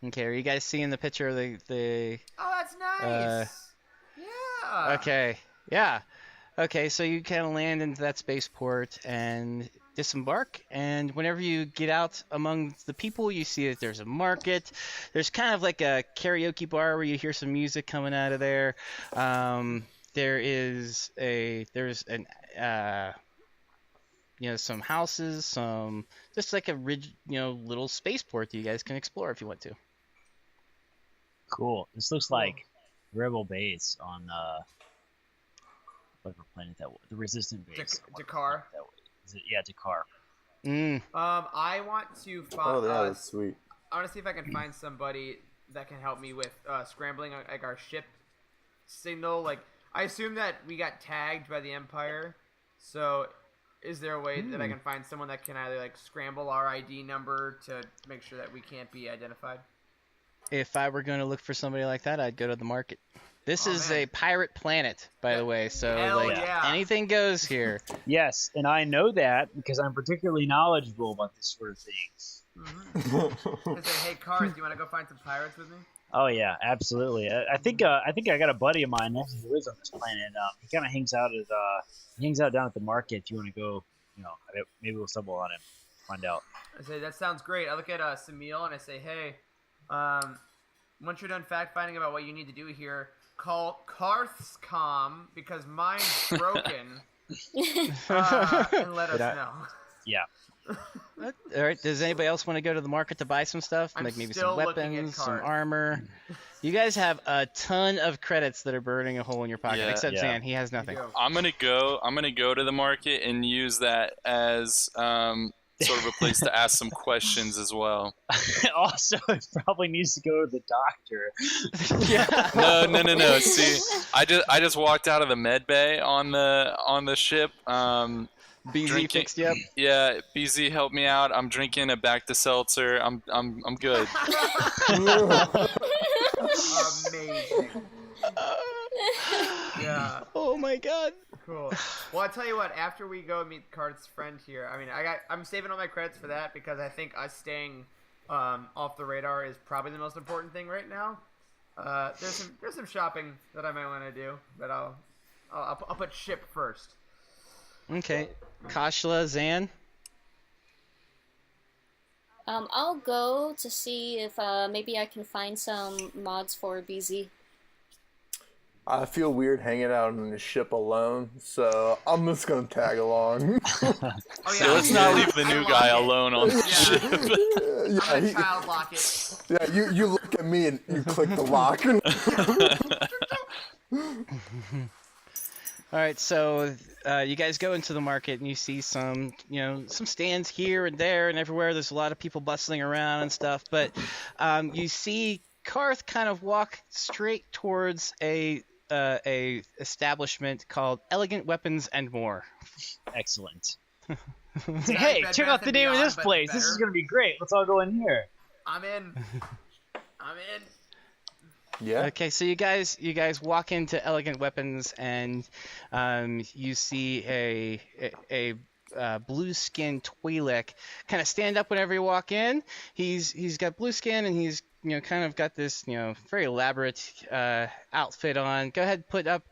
Okay, are you guys seeing the picture of the? Oh, that's nice. Yeah. Okay. Yeah. Okay, so you kind of land into that spaceport and disembark, and whenever you get out among the people, you see that there's a market. There's kind of like a karaoke bar where you hear some music coming out of there. There's some houses, some just like a little spaceport that you guys can explore if you want to. Cool. This looks like Rebel base on whatever planet that was. The Resistant base. Dakar. Yeah, Dakar. I want to find. Oh, that was sweet. I want to see if I can find somebody that can help me with scrambling like our ship signal. Like, I assume that we got tagged by the Empire. So, is there a way that I can find someone that can either like scramble our ID number to make sure that we can't be identified? If I were going to look for somebody like that, I'd go to the market. This Oh, is man. a pirate planet, by the way, so Hell like yeah. anything goes here. Yes, and I know that because I'm particularly knowledgeable about this sort of thing. I say, hey, Cars, do you want to go find some pirates with me? Oh yeah, absolutely. I think I got a buddy of mine actually who lives on this planet. He kind of hangs out down at the market. If you want to go, maybe we'll stumble on him, find out. I say, that sounds great. I look at Samil and I say, hey, once you're done fact-finding about what you need to do here, call Karthscom because mine's broken, and let us know. Yeah. All right. Does anybody else want to go to the market to buy some stuff? I'm Like maybe still some looking at weapons, some cards. armor. You guys have a ton of credits that are burning a hole in your pocket, Yeah. except Yeah. Zan. He has nothing. I'm gonna go to the market and use that as sort of a place to ask some questions as well. Also, it probably needs to go to the doctor. No. See, I just walked out of the med bay on the ship. BZ Drinking- fixed you up. Yeah, BZ helped me out. I'm drinking a back to seltzer. I'm good. Amazing. Yeah. Oh my god. Cool. Well, I tell you what. After we go meet Karth's friend here, I mean, I'm saving all my credits for that because I think us staying off the radar is probably the most important thing right now. There's some shopping that I might want to do, but I'll put ship first. Okay. Kashla, Zan. I'll go to see if maybe I can find some mods for BZ. I feel weird hanging out on the ship alone, so I'm just gonna tag along. Oh yeah. So let's not leave the new guy alone on the Yeah. ship. Yeah, I'm gonna child lock it. yeah, you look at me and you click the lock. All right, so you guys go into the market and you see some stands here and there and everywhere. There's a lot of people bustling around and stuff, but you see Karth kind of walk straight towards a establishment called Elegant Weapons and More. Excellent. Nice, Hey, Bed check Bath out the and name of Beyond, this but place. This is better. gonna be great. Let's all go in here. I'm in. Yeah. Okay, so you guys walk into Elegant Weapons and you see a blue skin Twi'lek kind of stand up whenever you walk in. He's got blue skin and he's kind of got this very elaborate outfit on. Go ahead, put up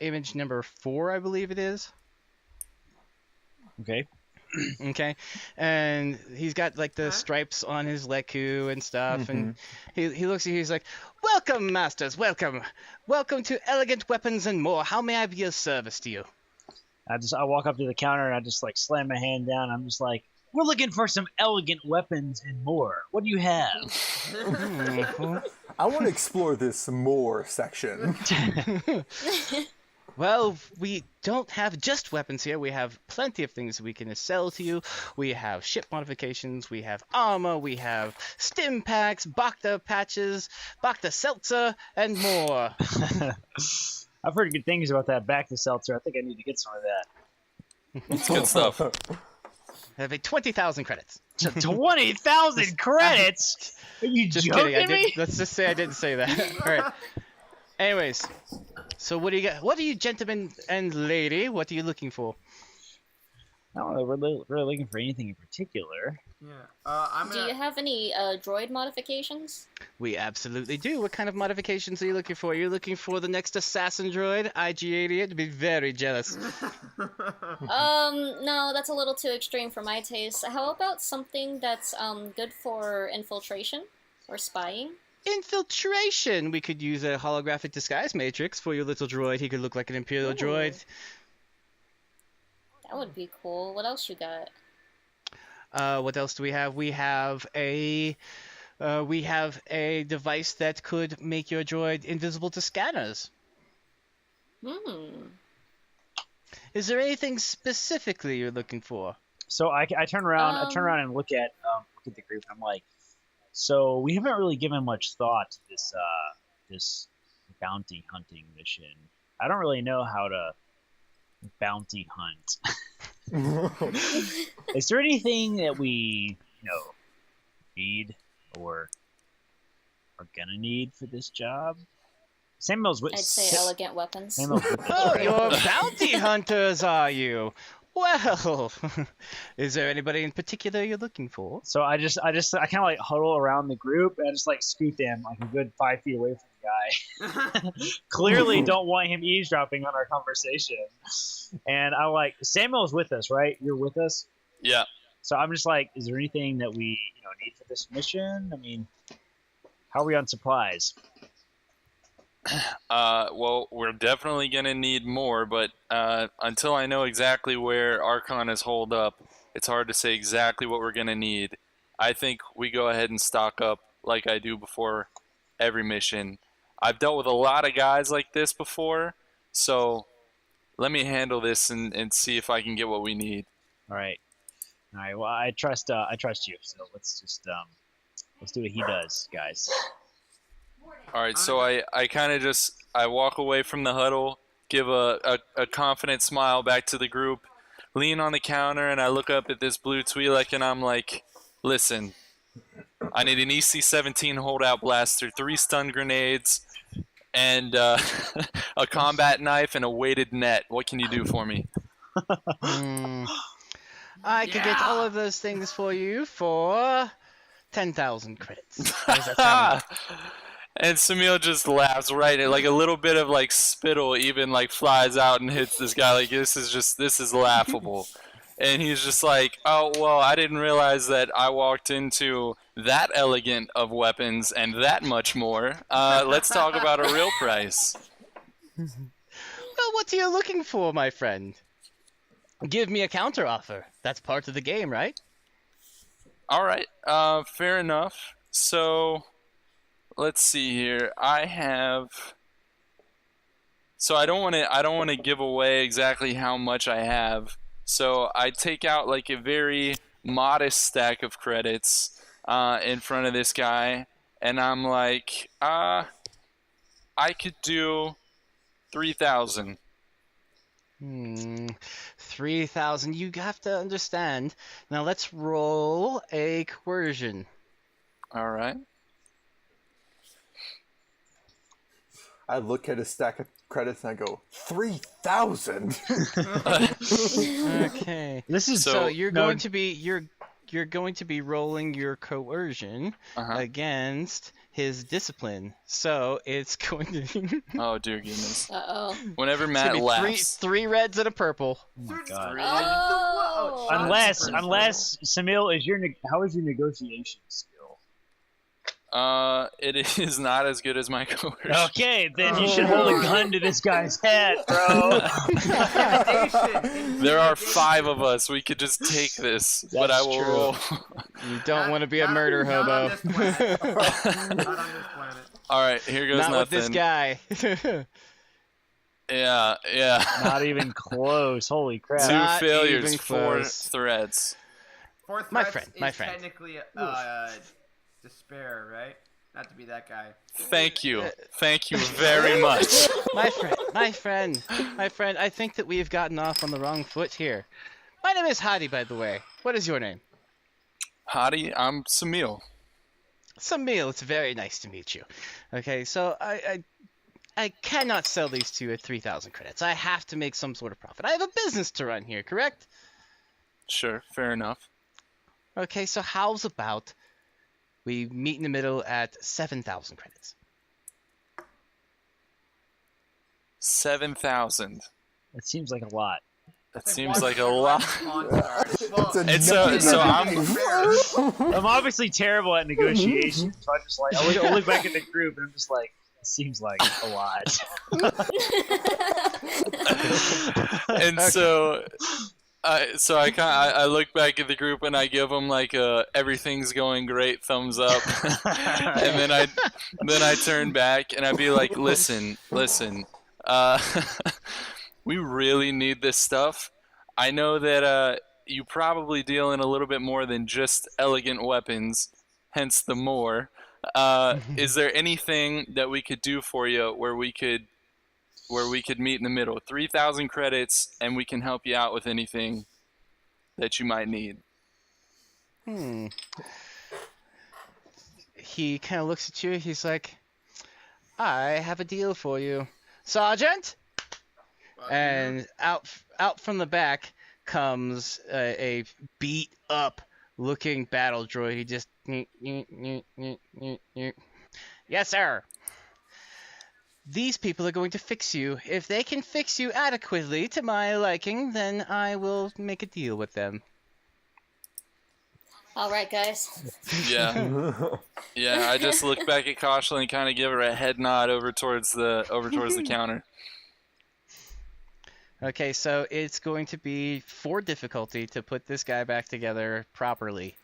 image number 4, I believe it is. Okay. Okay, and he's got like the stripes on his leku and stuff, and he looks at you. He's like, "Welcome, masters. Welcome to Elegant Weapons and More. How may I be of service to you?" I walk up to the counter and I just like slam my hand down. I'm just like, we're looking for some elegant weapons and more. What do you have? I want to explore this more section. Well, we don't have just weapons here. We have plenty of things we can sell to you. We have ship modifications, we have armor, we have stim packs, Bacta patches, Bacta seltzer, and more. I've heard good things about that back to seltzer. I think I need to get some of that. It's good stuff. I have 20,000 credits. 20,000 credits? Are you Just joking kidding. me? Let's just say I didn't say that. All right. Anyways, so what do you got? What are you, gentlemen and lady? What are you looking for? I don't know. We're really looking for anything in particular. Yeah. I'm Do gonna. you have any droid modifications? We absolutely do. What kind of modifications are you looking for? You're looking for the next assassin droid, IG-88? I'd be very jealous. No, that's a little too extreme for my taste. How about something that's good for infiltration or spying? Infiltration! We could use a holographic disguise matrix for your little droid. He could look like an Imperial droid. That would be cool. What else you got? What else do we have? We have a device that could make your droid invisible to scanners. Is there anything specifically you're looking for? So I turn around. I turn around and look at the group. And I'm like, so we haven't really given much thought to this bounty hunting mission. I don't really know how to bounty hunt. Is there anything that we need or are gonna need for this job? Samuel's with. I'd say elegant weapons. Samuel's with us, Oh, right? you're bounty hunters, are you? Well, is there anybody in particular you're looking for? So I kind of like huddle around the group and I just like scoot them like a good 5 feet away from the guy. Clearly don't want him eavesdropping on our conversation. And I like, Samuel's with us, right? You're with us? Yeah. So I'm just like, is there anything that we need for this mission? I mean, how are we on supplies? Well, we're definitely gonna need more, but until I know exactly where Archon is holed up, it's hard to say exactly what we're gonna need. I think we go ahead and stock up like I do before every mission. I've dealt with a lot of guys like this before, so let me handle this and see if I can get what we need. All right. Well, I trust you. So let's just let's do what he does, guys. All right, so I kind of I walk away from the huddle, give a confident smile back to the group, lean on the counter, and I look up at this blue Twi'lek and I'm like, listen, I need an EC-17 holdout blaster, 3 stun grenades, and a combat knife and a weighted net. What can you do for me? I could get all of those things for you for 10,000 credits. How does that sound? And Samil just laughs, right? Like a little bit of like spittle even like flies out and hits this guy. Like this is laughable. And he's just like, oh, well, I didn't realize that I walked into that elegant of weapons and that much more. Let's talk about a real price. Well, what are you looking for, my friend? Give me a counteroffer. That's part of the game, right? All right, fair enough. So let's see here. So I don't want to give away exactly how much I have. So I take out like a very modest stack of credits in front of this guy, and I'm like, I could do 3,000. 3,000. You have to understand. Now let's roll a coercion. All right. I look at a stack of credits and I go, 3,000. Okay. This is so you're going to be rolling your coercion against his discipline. So it's going to be Oh dear goodness. Uh-oh. Whenever Matt laughs. three reds and a purple. Oh my god. Oh! Unless Samil how is your negotiation skill? It is not as good as my coercion. Okay, then you should hold a gun to this guy's head, bro. There are 5 of us. We could just take this, but I will roll. You don't want to be a murder hobo. Not on this planet. All right, here goes Not nothing. with this guy. Yeah. Not even close. Holy crap. 2 Not failures, even 4 close. threads. 4 My threats friend. is technically despair, right? Not to be that guy. Thank you very much. My friend, I think that we have gotten off on the wrong foot here. My name is Hadi, by the way. What is your name? Hadi, I'm Samil. Samil, it's very nice to meet you. Okay, so I cannot sell these two at 3,000 credits. I have to make some sort of profit. I have a business to run here, correct? Sure, fair enough. Okay, so how's about we meet in the middle at 7,000 credits? 7,000. That seems like a lot. That seems like a lot. I'm obviously terrible at negotiation, so I just like I look back at the group and I'm just like, it seems like a lot. And so I look back at the group and I give them like a everything's going great thumbs up, and then I turn back and I'd be like, listen, we really need this stuff. I know that you probably deal in a little bit more than just elegant weapons, hence the more. Is there anything that we could do for you where we could meet in the middle? 3,000 credits, and we can help you out with anything that you might need. He kind of looks at you. He's like, I have a deal for you, Sergeant. And out from the back comes a beat up looking battle droid. He just yes, sir. These people are going to fix you. If they can fix you adequately to my liking, then I will make a deal with them. All right, guys. Yeah. Yeah, I just look back at Koshla and kind of give her a head nod over towards the counter. Okay, so it's going to be 4 difficulty to put this guy back together properly.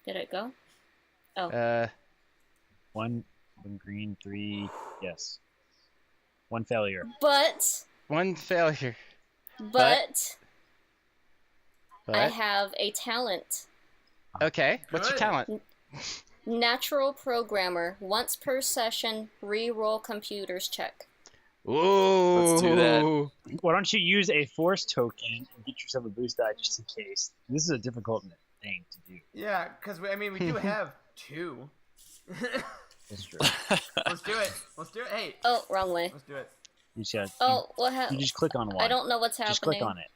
Did it go? Oh. One green, 3. Yes. 1 failure. But 1 failure. But I have a talent. Okay, what's your talent? Natural programmer. Once per session, re-roll computers check. Ooh. Let's do that. Why don't you use a force token and get yourself a boost die just in case? This is a difficult thing to do. Yeah, because we do have 2. That's true. Let's do it. Let's do it. Hey. Oh, wrong way. Let's do it. You just, what happened? you just click on one. I don't know what's happening. Just click on it.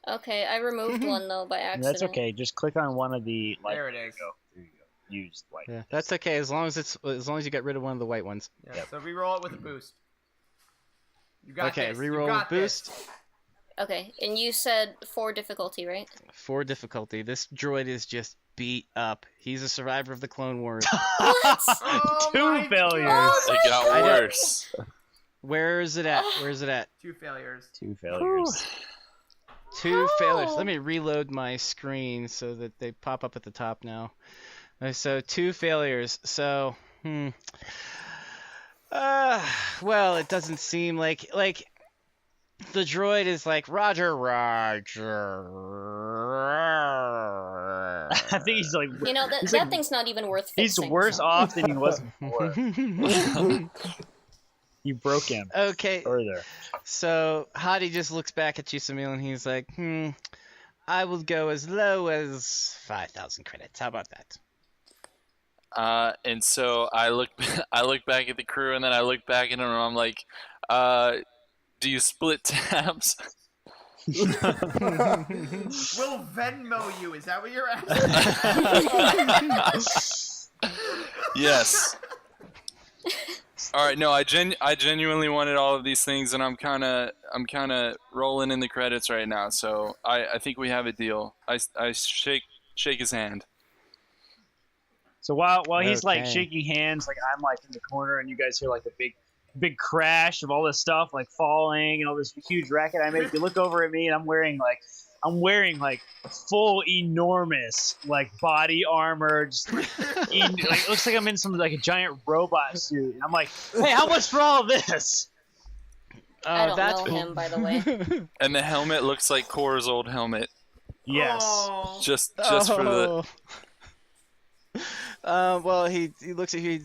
Okay, I removed one though by accident. That's okay. Just click on one of the. There it is. There you go. Use white. Yeah, that's okay as long as you get rid of one of the white ones. Yeah, Yep. so re-roll it with a boost. You got Okay, this. re-roll You got boost. this. Okay, and you said 4 difficulty, right? 4 difficulty. This droid is just beat up. He's a survivor of the Clone Wars. What? Oh 2 failures. It got worse. Where is it at? Where is it at? 2 failures. 2 failures. 2 failures. Let me reload my screen so that they pop up at the top now. So 2 failures. So, well, it doesn't seem like the droid is like Roger. I think he's like. You know, that like, thing's not even worth He's fixing. worse so. off than he was before. You broke him. Okay. Further. So Hadi just looks back at you, Samil, and he's like, I will go as low as 5,000 credits. How about that? And so I look back at the crew, and then I look back at him, and I'm like, do you split tabs? We'll Venmo you. Is that what you're asking? Yes. All right. No, I genuinely wanted all of these things, and I'm kind of rolling in the credits right now. So I think we have a deal. I shake his hand. So while he's like Okay. shaking hands, like I'm like in the corner, and you guys hear like a big crash of all this stuff like falling and all this huge racket I made. You look over at me, and I'm wearing like full enormous like body armor, just like, it looks like I'm in some like a giant robot suit. And I'm like, hey, how much for all of this? I don't know him, by the way. And the helmet looks like Korra's old helmet. Yes. Oh. Just for the. Well, he looks at you,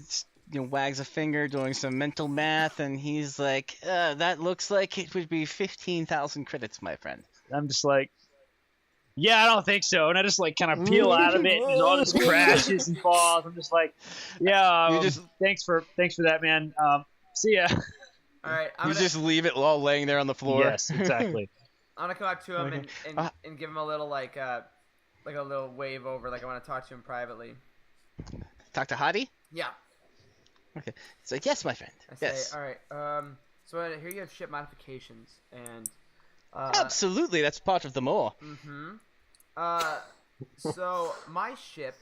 wags a finger, doing some mental math, and he's like, that looks like it would be 15,000 credits, my friend. I'm just like, yeah, I don't think so. And I just like kind of peel out of it, and all this crashes and falls. I'm just like, yeah, thanks for that, man. See ya. All right. You just leave it all laying there on the floor. Yes, exactly. I'm gonna come up to him and give him a little like a little wave over, like I want to talk to him privately. Talk to Hadi? Yeah. Okay. It's like, yes, my friend. I say, Yes. all right. So here you have ship modifications, and Absolutely, that's part of the more. So my ship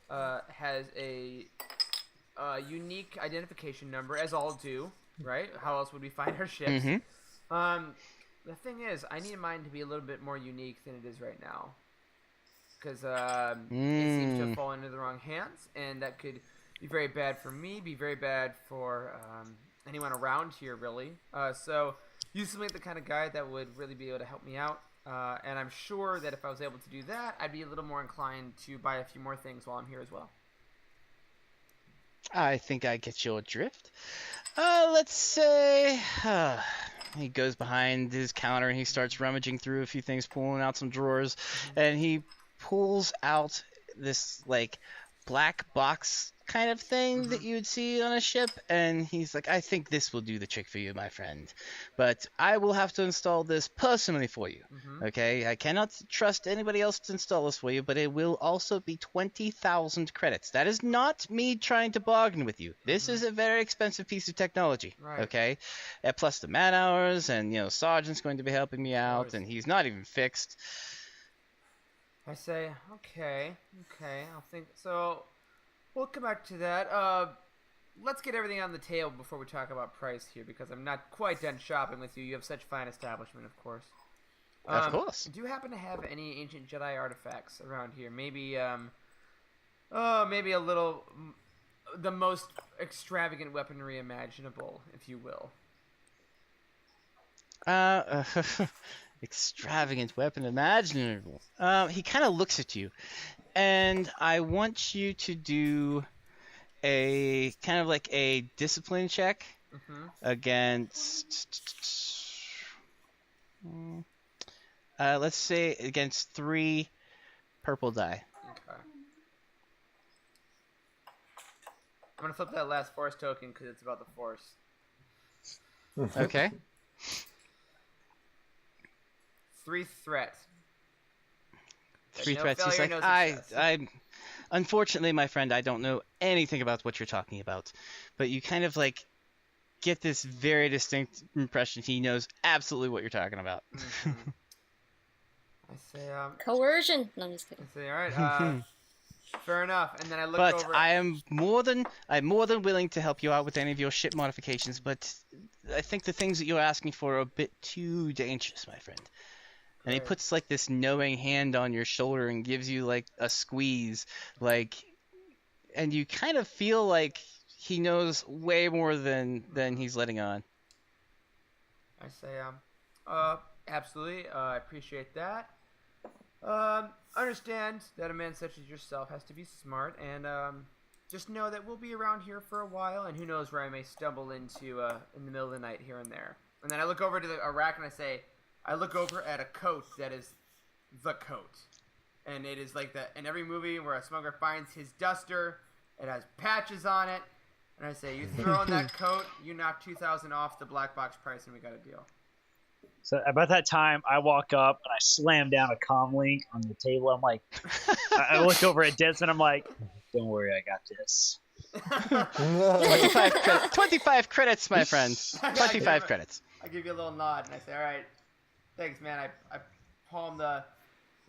has a unique identification number, as all do, right? How else would we find our ships? The thing is, I need mine to be a little bit more unique than it is right now, because it seems to have fallen into the wrong hands, and that could be very bad for me, be very bad for anyone around here, really. So you seem like the kind of guy that would really be able to help me out, and I'm sure that if I was able to do that, I'd be a little more inclined to buy a few more things while I'm here as well. I think I get your drift. Let's say he goes behind his counter and he starts rummaging through a few things, pulling out some drawers, and he pulls out this like black box kind of thing that you would see on a ship, and he's like, I think this will do the trick for you, my friend, but I will have to install this personally for you. Okay, I cannot trust anybody else to install this for you, but it will also be 20,000 credits. That is not me trying to bargain with you. This is a very expensive piece of technology. Okay, plus the man hours, and Sergeant's going to be helping me out, and he's not even fixed. I say, okay, I'll think. So, we'll come back to that. Let's get everything on the table before we talk about price here, because I'm not quite done shopping with you. You have such fine establishment, of course. Of course. Do you happen to have any ancient Jedi artifacts around here? Maybe, maybe a little, the most extravagant weaponry imaginable, if you will. Extravagant weapon imaginable. He kind of looks at you, and I want you to do a kind of like a discipline check against, let's say against 3 purple die. Okay. I'm gonna flip that last force token because it's about the force. Okay. 3 threat. 3 No threats. He's failure, like, no success. I unfortunately, my friend, I don't know anything about what you're talking about, but you kind of like get this very distinct impression he knows absolutely what you're talking about. I say, Coercion. No, I'm just kidding. I say, all right, fair enough. And then I look But over. I'm more than willing to help you out with any of your ship modifications, but I think the things that you're asking for are a bit too dangerous, my friend. And he puts like this knowing hand on your shoulder and gives you like a squeeze, like, and you kind of feel like he knows way more than he's letting on. I say, absolutely, I appreciate that. Understand that a man such as yourself has to be smart, and just know that we'll be around here for a while, and who knows where I may stumble into in the middle of the night here and there. And then I look over to a rack and I say, I look over at a coat that is the coat. And it is like that in every movie where a smuggler finds his duster, it has patches on it. And I say, you throw on that coat, you knock 2,000 off the black box price, and we got a deal. So about that time, I walk up and I slam down a comm link on the table. I'm like, I look over at Desmond. I'm like, don't worry, I got this. 25 credits, my friend. 25 credits. I give you a little nod, and I say, all right, thanks, man. I palm the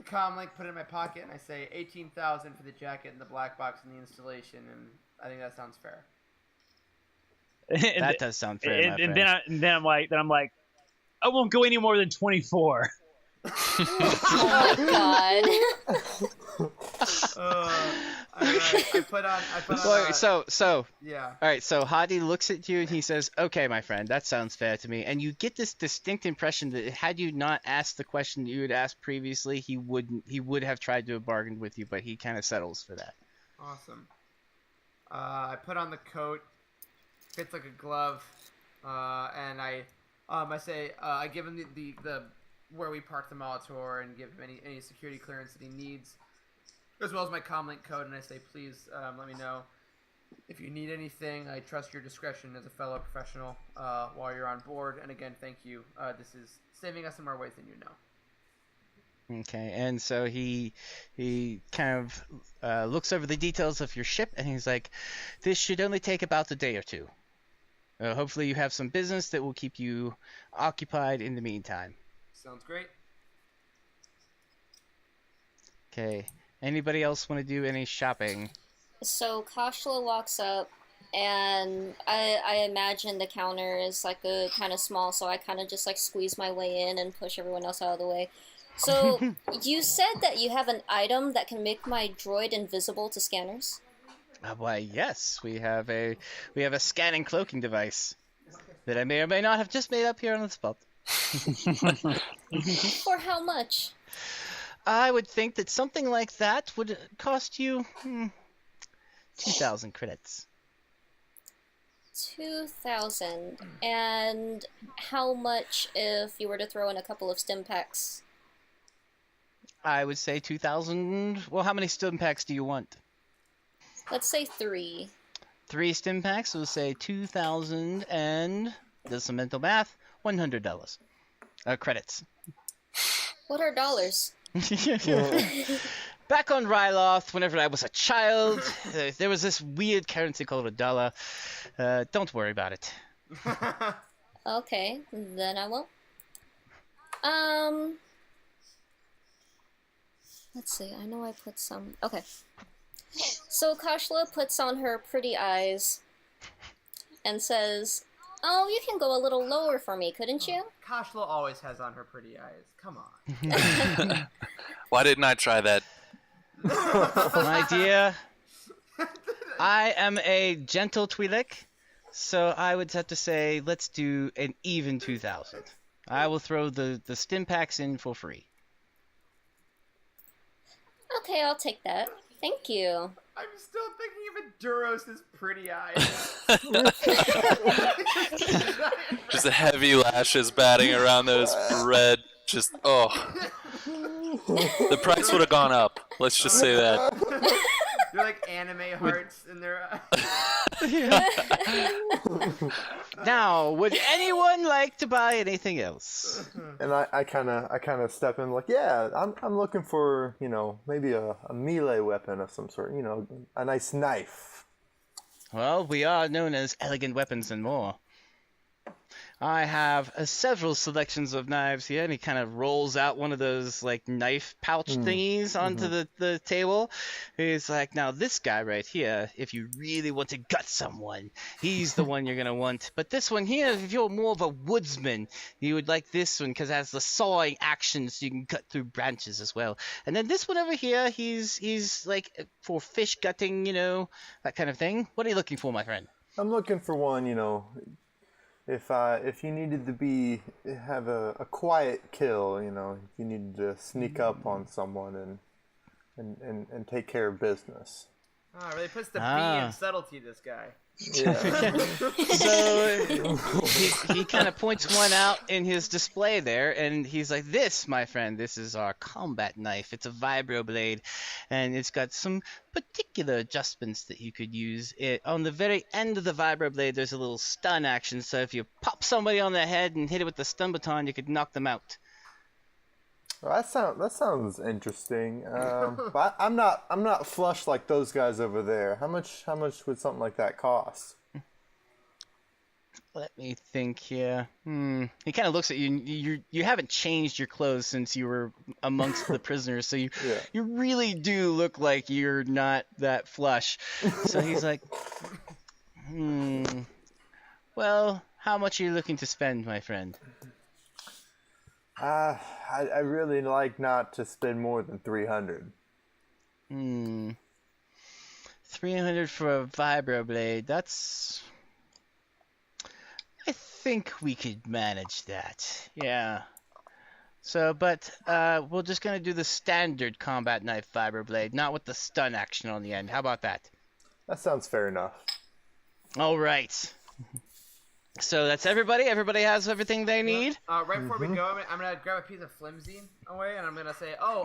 comm link, put it in my pocket, and I say 18,000 for the jacket and the black box and the installation, and I think that sounds fair. That does sound fair, my friend. Then I'm like, I won't go any more than 24. Oh my god. I put on. Yeah. All right. So Hadi looks at you and he says, "Okay, my friend, that sounds fair to me." And you get this distinct impression that had you not asked the question that you had asked previously, he would have tried to have bargained with you, but he kind of settles for that. Awesome. I put on the coat. Fits like a glove, and I say I give him the where we park the Molitor and give him any security clearance that he needs, as well as my comlink code, and I say, please let me know if you need anything. I trust your discretion as a fellow professional while you're on board, and again, thank you. This is saving us in more ways than you know. Okay, and so he kind of looks over the details of your ship, and he's like, this should only take about a day or two. Hopefully you have some business that will keep you occupied in the meantime. Sounds great. Okay. Anybody else want to do any shopping? So Kashla walks up, and I imagine the counter is like a kind of small, so I kind of just like squeeze my way in and push everyone else out of the way. So you said that you have an item that can make my droid invisible to scanners? Why, yes, we have a scanning cloaking device that I may or may not have just made up here on the spot. For how much? I would think that something like that would cost you 2,000 credits. 2,000. And how much if you were to throw in a couple of stim packs? I would say 2,000. Well, how many stim packs do you want? Let's say 3. 3 stim packs. We'll say 2,000 and does some mental math. $100. Credits. What are dollars? Back on Ryloth, whenever I was a child, there was this weird currency called a dollar. Don't worry about it. Okay, then I won't. Let's see, I know I put some... Okay. So Kashla puts on her pretty eyes and says, "Oh, you can go a little lower for me, couldn't you?" Kashla always has on her pretty eyes. Come on. Why didn't I try that? My dear, I am a gentle Twi'lek, so I would have to say let's do an even 2,000. I will throw the stim packs in for free. Okay, I'll take that. Thank you. I'm still thinking of Duros' pretty eyes. Just the heavy lashes batting around those red. Just the price would have gone up. Let's just say that. They're like anime hearts in their eyes. Now, would anyone like to buy anything else? And I kind of step in like, yeah, I'm looking for, maybe a melee weapon of some sort, a nice knife. Well, we are known as Elegant Weapons and More. I have several selections of knives here, and he kind of rolls out one of those like knife pouch thingies onto the table. He's like, now this guy right here, if you really want to gut someone, he's the one you're going to want. But this one here, if you're more of a woodsman, you would like this one because it has the sawing action so you can cut through branches as well. And then this one over here, he's like for fish gutting, that kind of thing. What are you looking for, my friend? I'm looking for one, if you needed to have a quiet kill, if you needed to sneak up on someone and take care of business. Oh, really puts the B in subtlety, this guy. Yeah. So he kind of points one out in his display there, and he's like, "This, my friend, this is our combat knife. It's a vibroblade, and it's got some particular adjustments that you could use. On the very end of the vibroblade, there's a little stun action. So if you pop somebody on the head and hit it with the stun baton, you could knock them out." Well, that sounds interesting. But I'm not flush like those guys over there. How much would something like that cost? Let me think here. He kind of looks at you. You haven't changed your clothes since you were amongst the prisoners, so you really do look like you're not that flush. So he's like, well, how much are you looking to spend, my friend? I really like not to spend more than 300. 300 for a vibroblade. I think we could manage that. Yeah. So, but we're just gonna do the standard combat knife vibroblade, not with the stun action on the end. How about that? That sounds fair enough. All right. So that's everybody. Everybody has everything they need. Right before we go, I'm gonna grab a piece of flimsy away, and I'm gonna say, I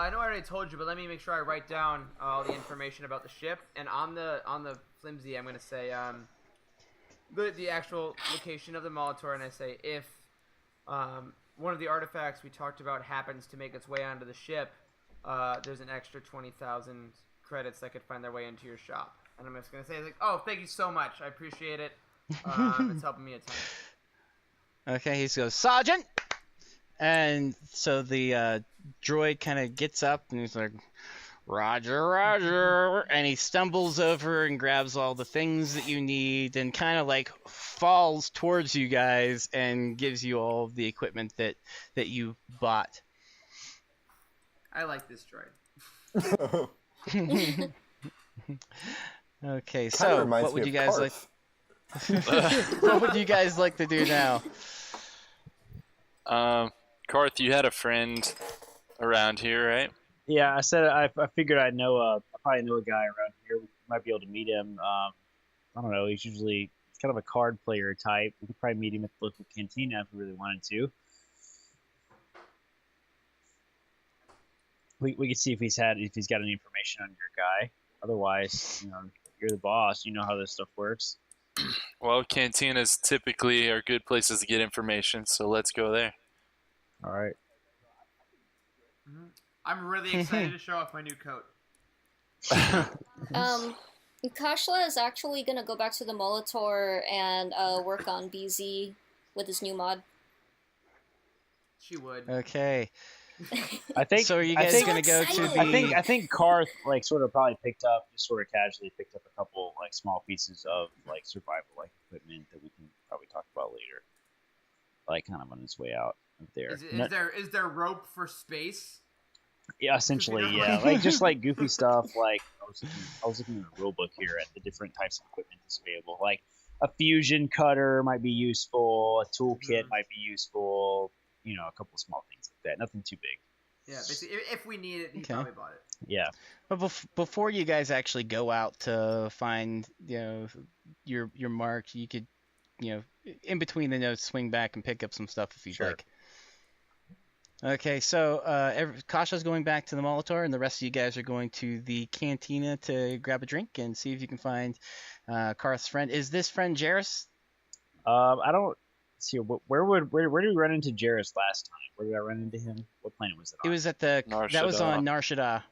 know I already told you, but let me make sure I write down all the information about the ship. And on the flimsy, I'm gonna say the actual location of the Molitor, and I say if one of the artifacts we talked about happens to make its way onto the ship, there's an extra 20,000 credits that could find their way into your shop. And I'm just gonna say like, oh, thank you so much, I appreciate it. It's helping me a ton. Okay, he goes, Sergeant! And so the droid kind of gets up and he's like, Roger, Roger. And he stumbles over and grabs all the things that you need and kind of like falls towards you guys and gives you all the equipment that you bought. I like this droid. Okay, so what would you guys like? What would you guys like to do now? Karth, you had a friend around here, right? Yeah, I said I figured I probably know a guy around here. We might be able to meet him. I don't know. He's kind of a card player type. We could probably meet him at the local cantina if we really wanted to. We could see if he's got any information on your guy. Otherwise, you're the boss. You know how this stuff works. Well, cantinas typically are good places to get information, so let's go there. All right. I'm really excited to show off my new coat. Kashla is actually gonna go back to the Molitor and work on BZ with his new mod. She would. Okay. I think. So are you guys gonna go to the? I think Karth sort of probably casually picked up a couple small pieces of survival equipment that we can probably talk about later. Kind of on his way out of there. Is there rope for space? Yeah, essentially, yeah. Just goofy stuff. I was looking at a rule book here at the different types of equipment that's available. A fusion cutter might be useful. A toolkit might be useful. A couple of small things like that. Nothing too big. Yeah, basically, if we need it, he probably bought it. Yeah. But before you guys actually go out to find your mark, you could in between the notes swing back and pick up some stuff if you'd like. Okay, so Kasha's going back to the Molitor, and the rest of you guys are going to the cantina to grab a drink and see if you can find Karth's friend. Is this friend Jarrus? I don't see. Where did we run into Jarrus last time? Where did I run into him? What planet was it on? It was at that was on Nar Shaddaa.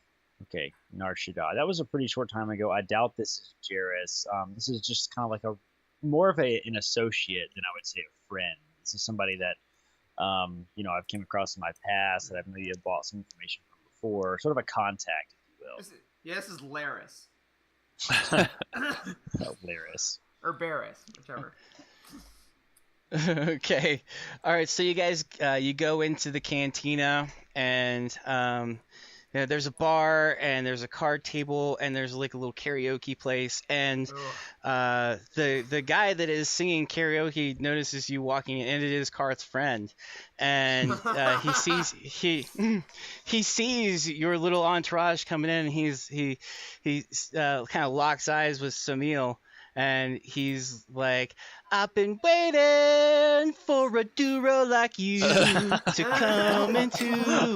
Okay, Nar Shaddaa. That was a pretty short time ago. I doubt this is Jarrus. This is just kind of more of an associate than I would say a friend. This is somebody that I've came across in my past that I've maybe bought some information from before, sort of a contact, if you will. This is Laris. Laris. Or Barris, whichever. Okay. All right, so you guys, you go into the cantina, and there's a bar, and there's a card table, and there's a little karaoke place, and the guy that is singing karaoke notices you walking in, and it is Karth's friend, and he sees your little entourage coming in, and he kind of locks eyes with Samil, and he's like, I've been waiting for a duro like you to come into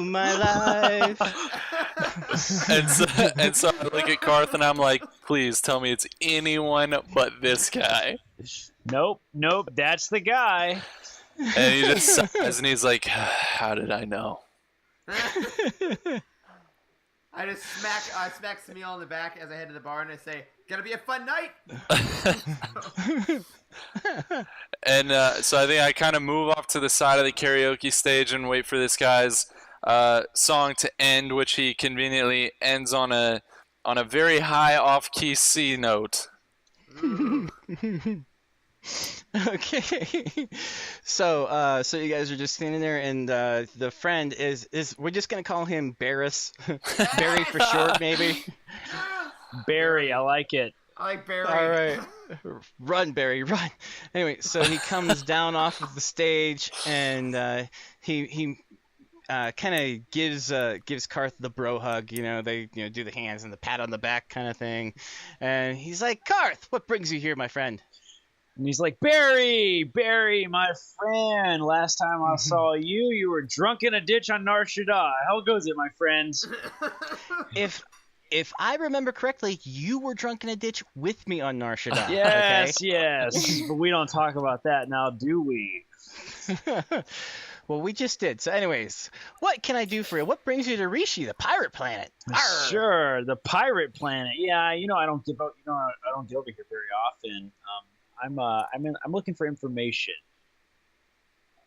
my life. and so I look at Karth and I'm like, please tell me it's anyone but this guy. Nope, that's the guy. And he just sighs and he's like, how did I know? I just smack Samil on the back as I head to the bar and I say, gonna be a fun night. And so I think I kind of move off to the side of the karaoke stage and wait for this guy's song to end, which he conveniently ends on a very high off-key C note. Okay. So you guys are just standing there, and the friend is we're just gonna call him Barris, Barry for short, maybe. Barry, I like it. I like Barry. All right, run, Barry, run. Anyway, so he comes down off of the stage, and he kind of gives Karth the bro hug. They do the hands and the pat on the back kind of thing, and he's like, Karth, what brings you here, my friend? And he's like, Barry, my friend. Last time I saw you, you were drunk in a ditch on Nar Shaddaa. How goes it, my friend? If I remember correctly, you were drunk in a ditch with me on Nar Shaddaa. Yes, okay? Yes. But we don't talk about that now, do we? Well, we just did. So anyways, what can I do for you? What brings you to Rishi, the pirate planet? Arr! Sure, the pirate planet. Yeah, I don't get over here very often. I'm looking for information.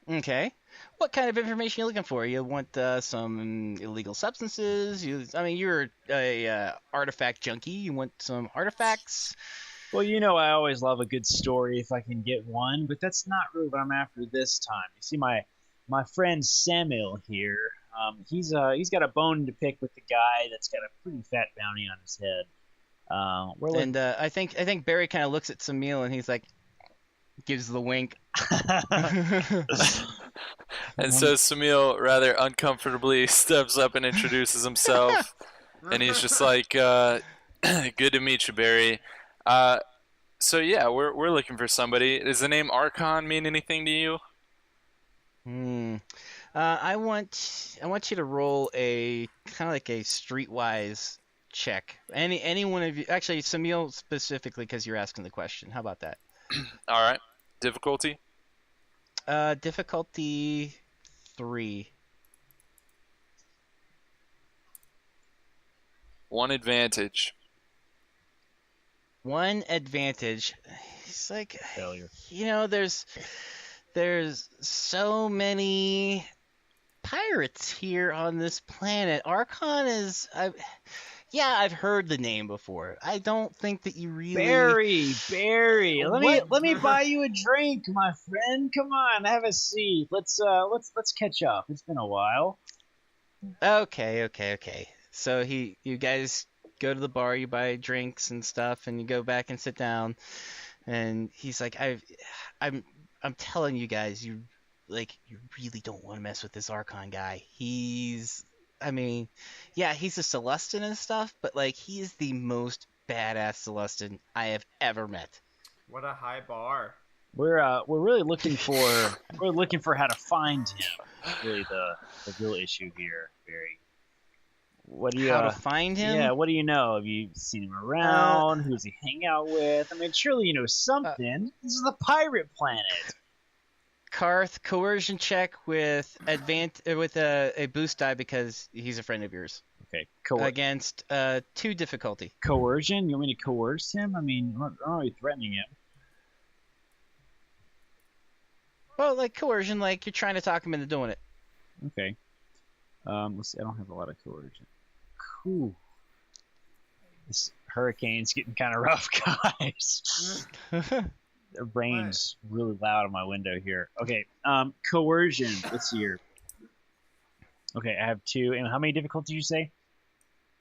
Okay. What kind of information are you looking for? You want some illegal substances? You're a artifact junkie. You want some artifacts? Well, I always love a good story if I can get one, but that's not really what I'm after this time. You see, my friend Samil here, he's got a bone to pick with the guy that's got a pretty fat bounty on his head. I think Barry kind of looks at Samil and he's like, gives the wink. And so Samil rather uncomfortably steps up and introduces himself, and he's just like, "Good to meet you, Barry. So yeah, we're looking for somebody. Does the name Archon mean anything to you? I want you to roll a kind of like a streetwise check. Any one of you, actually, Samil specifically, because you're asking the question. How about that? All right. Difficulty? Difficulty 3. One advantage. One advantage. It's like Failure. There's so many pirates here on this planet. Archon is I've heard the name before. I don't think that you really Barry. Let me buy you a drink, my friend. Come on, have a seat. Let's catch up. It's been a while. Okay. So you guys go to the bar, you buy drinks and stuff, and you go back and sit down. And he's like, I'm telling you guys, you really don't want to mess with this Archon guy. He's a Celestin and stuff, but like he's the most badass Celestin I have ever met. What a high bar. We're really looking for how to find him. Really the real issue here, Barry. What do you How to find him? Yeah, what do you know? Have you seen him around? Who does he hang out with? I mean, surely you know something. This is a pirate planet. Karth, coercion check with a boost die because he's a friend of yours. Okay. Against 2 difficulty. Coercion? You want me to coerce him? I mean, I'm not really threatening him. Well, like coercion, like you're trying to talk him into doing it. Okay. Let's see. I don't have a lot of coercion. Cool. This hurricane's getting kind of rough, guys. The rain's really loud on my window here. Okay. Coercion. Let's see here. Okay, I have 2. And how many difficulty did you say?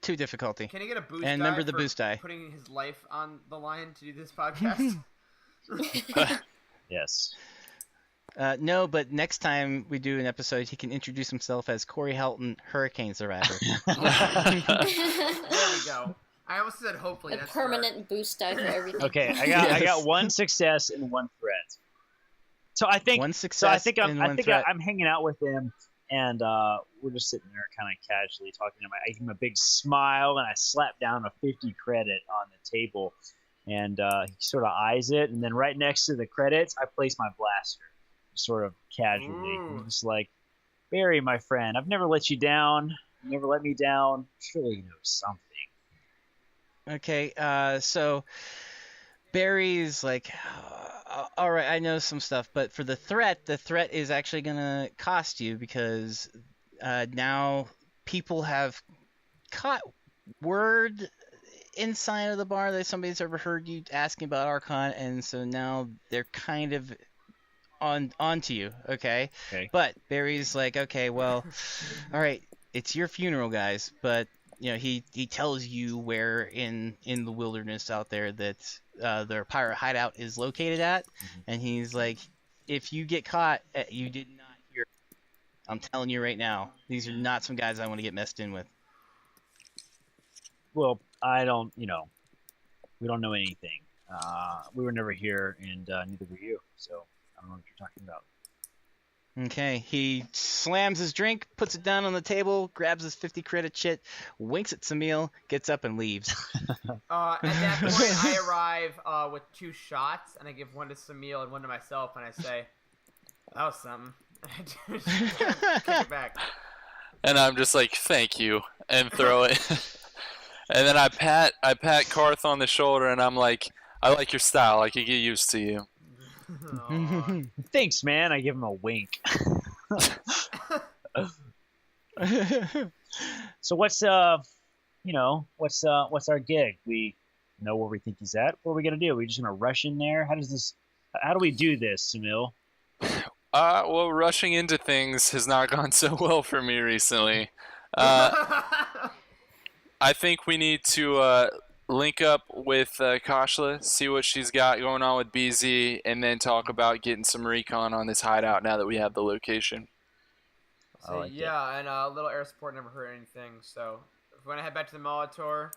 2 difficulty. Can he get a boost and die remember the for boost die. putting his life on the line to do this podcast? Yes. No, but next time we do an episode, he can introduce himself as Corey Helton, hurricane survivor. There we go. I almost said hopefully. A permanent boost die for everything. Okay, I got 1 success and 1 threat. So I think 1 success I'm hanging out with him, and we're just sitting there kind of casually talking to him. I give him a big smile, and I slap down a 50 credit on the table, and he sort of eyes it, and then right next to the credits, I place my blaster, sort of casually. I'm just like, Barry, my friend, I've never let you down. You never let me down. Surely you know something. Okay, so Barry's like, all right, I know some stuff, but for the threat is actually going to cost you because now people have caught word inside of the bar that somebody's overheard you asking about Archon, and so now they're kind of onto you, okay? But Barry's like, okay, well, all right, it's your funeral, guys, but he tells you where in the wilderness out there that their pirate hideout is located at, and he's like, if you get caught, you did not hear. I'm telling you right now, these are not some guys I want to get messed in with. Well, I don't, we don't know anything. We were never here, and neither were you, so I don't know what you're talking about. Okay, he slams his drink, puts it down on the table, grabs his 50 credit shit, winks at Samil, gets up and leaves. At that point, I arrive with 2 shots, and I give 1 to Samil and 1 to myself, and I say, that was something. Kick it back. And I'm just like, thank you, and throw it. And then I pat Karth on the shoulder, and I'm like, I like your style. I could get used to you. Thanks, man. I give him a wink. So what's our gig? We know where we think he's at. What are we gonna do? Are we just gonna rush in there? How do we do this, Samil? Well, rushing into things has not gone so well for me recently. I think we need to link up with Kashla, see what she's got going on with BZ, and then talk about getting some recon on this hideout now that we have the location. So, and a little air support never hurt anything. So if we want to head back to the Molitor,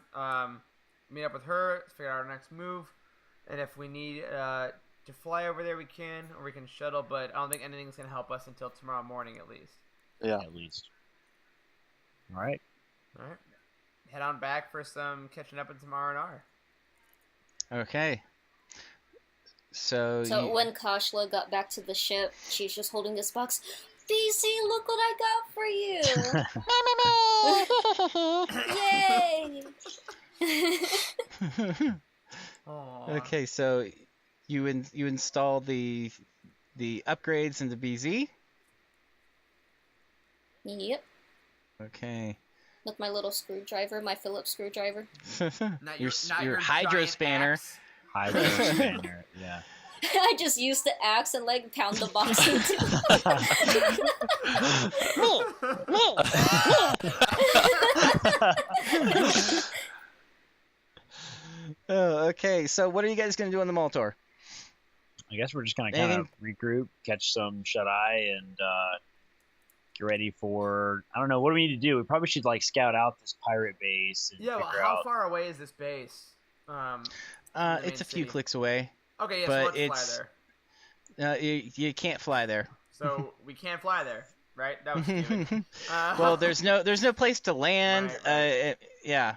meet up with her, figure out our next move, and if we need to fly over there, we can, or we can shuttle. But I don't think anything's gonna help us until tomorrow morning, at least. Yeah. At least. All right. All right. Head on back for some catching up in some R&R. Okay. So when Kashla got back to the ship, she's just holding this box. BC, look what I got for you! Yay! Okay, so you install the upgrades into BZ. Yep. Okay. With my little screwdriver, my Phillips screwdriver. your hydro spanner. Hydro spanner, yeah. I just used the axe and like pound the box into Oh, okay. So what are you guys gonna do on the Moltor? I guess we're just gonna kind of regroup, catch some shut eye, and get ready for. I don't know. What do we need to do? We probably should like scout out this pirate base. And Yeah. Well, how far away is this base? It's a few clicks away. Okay. Yeah. But So let's fly there. You can't fly there. So we can't fly there, right? That was stupid. Well, there's no place to land. Right. Yeah.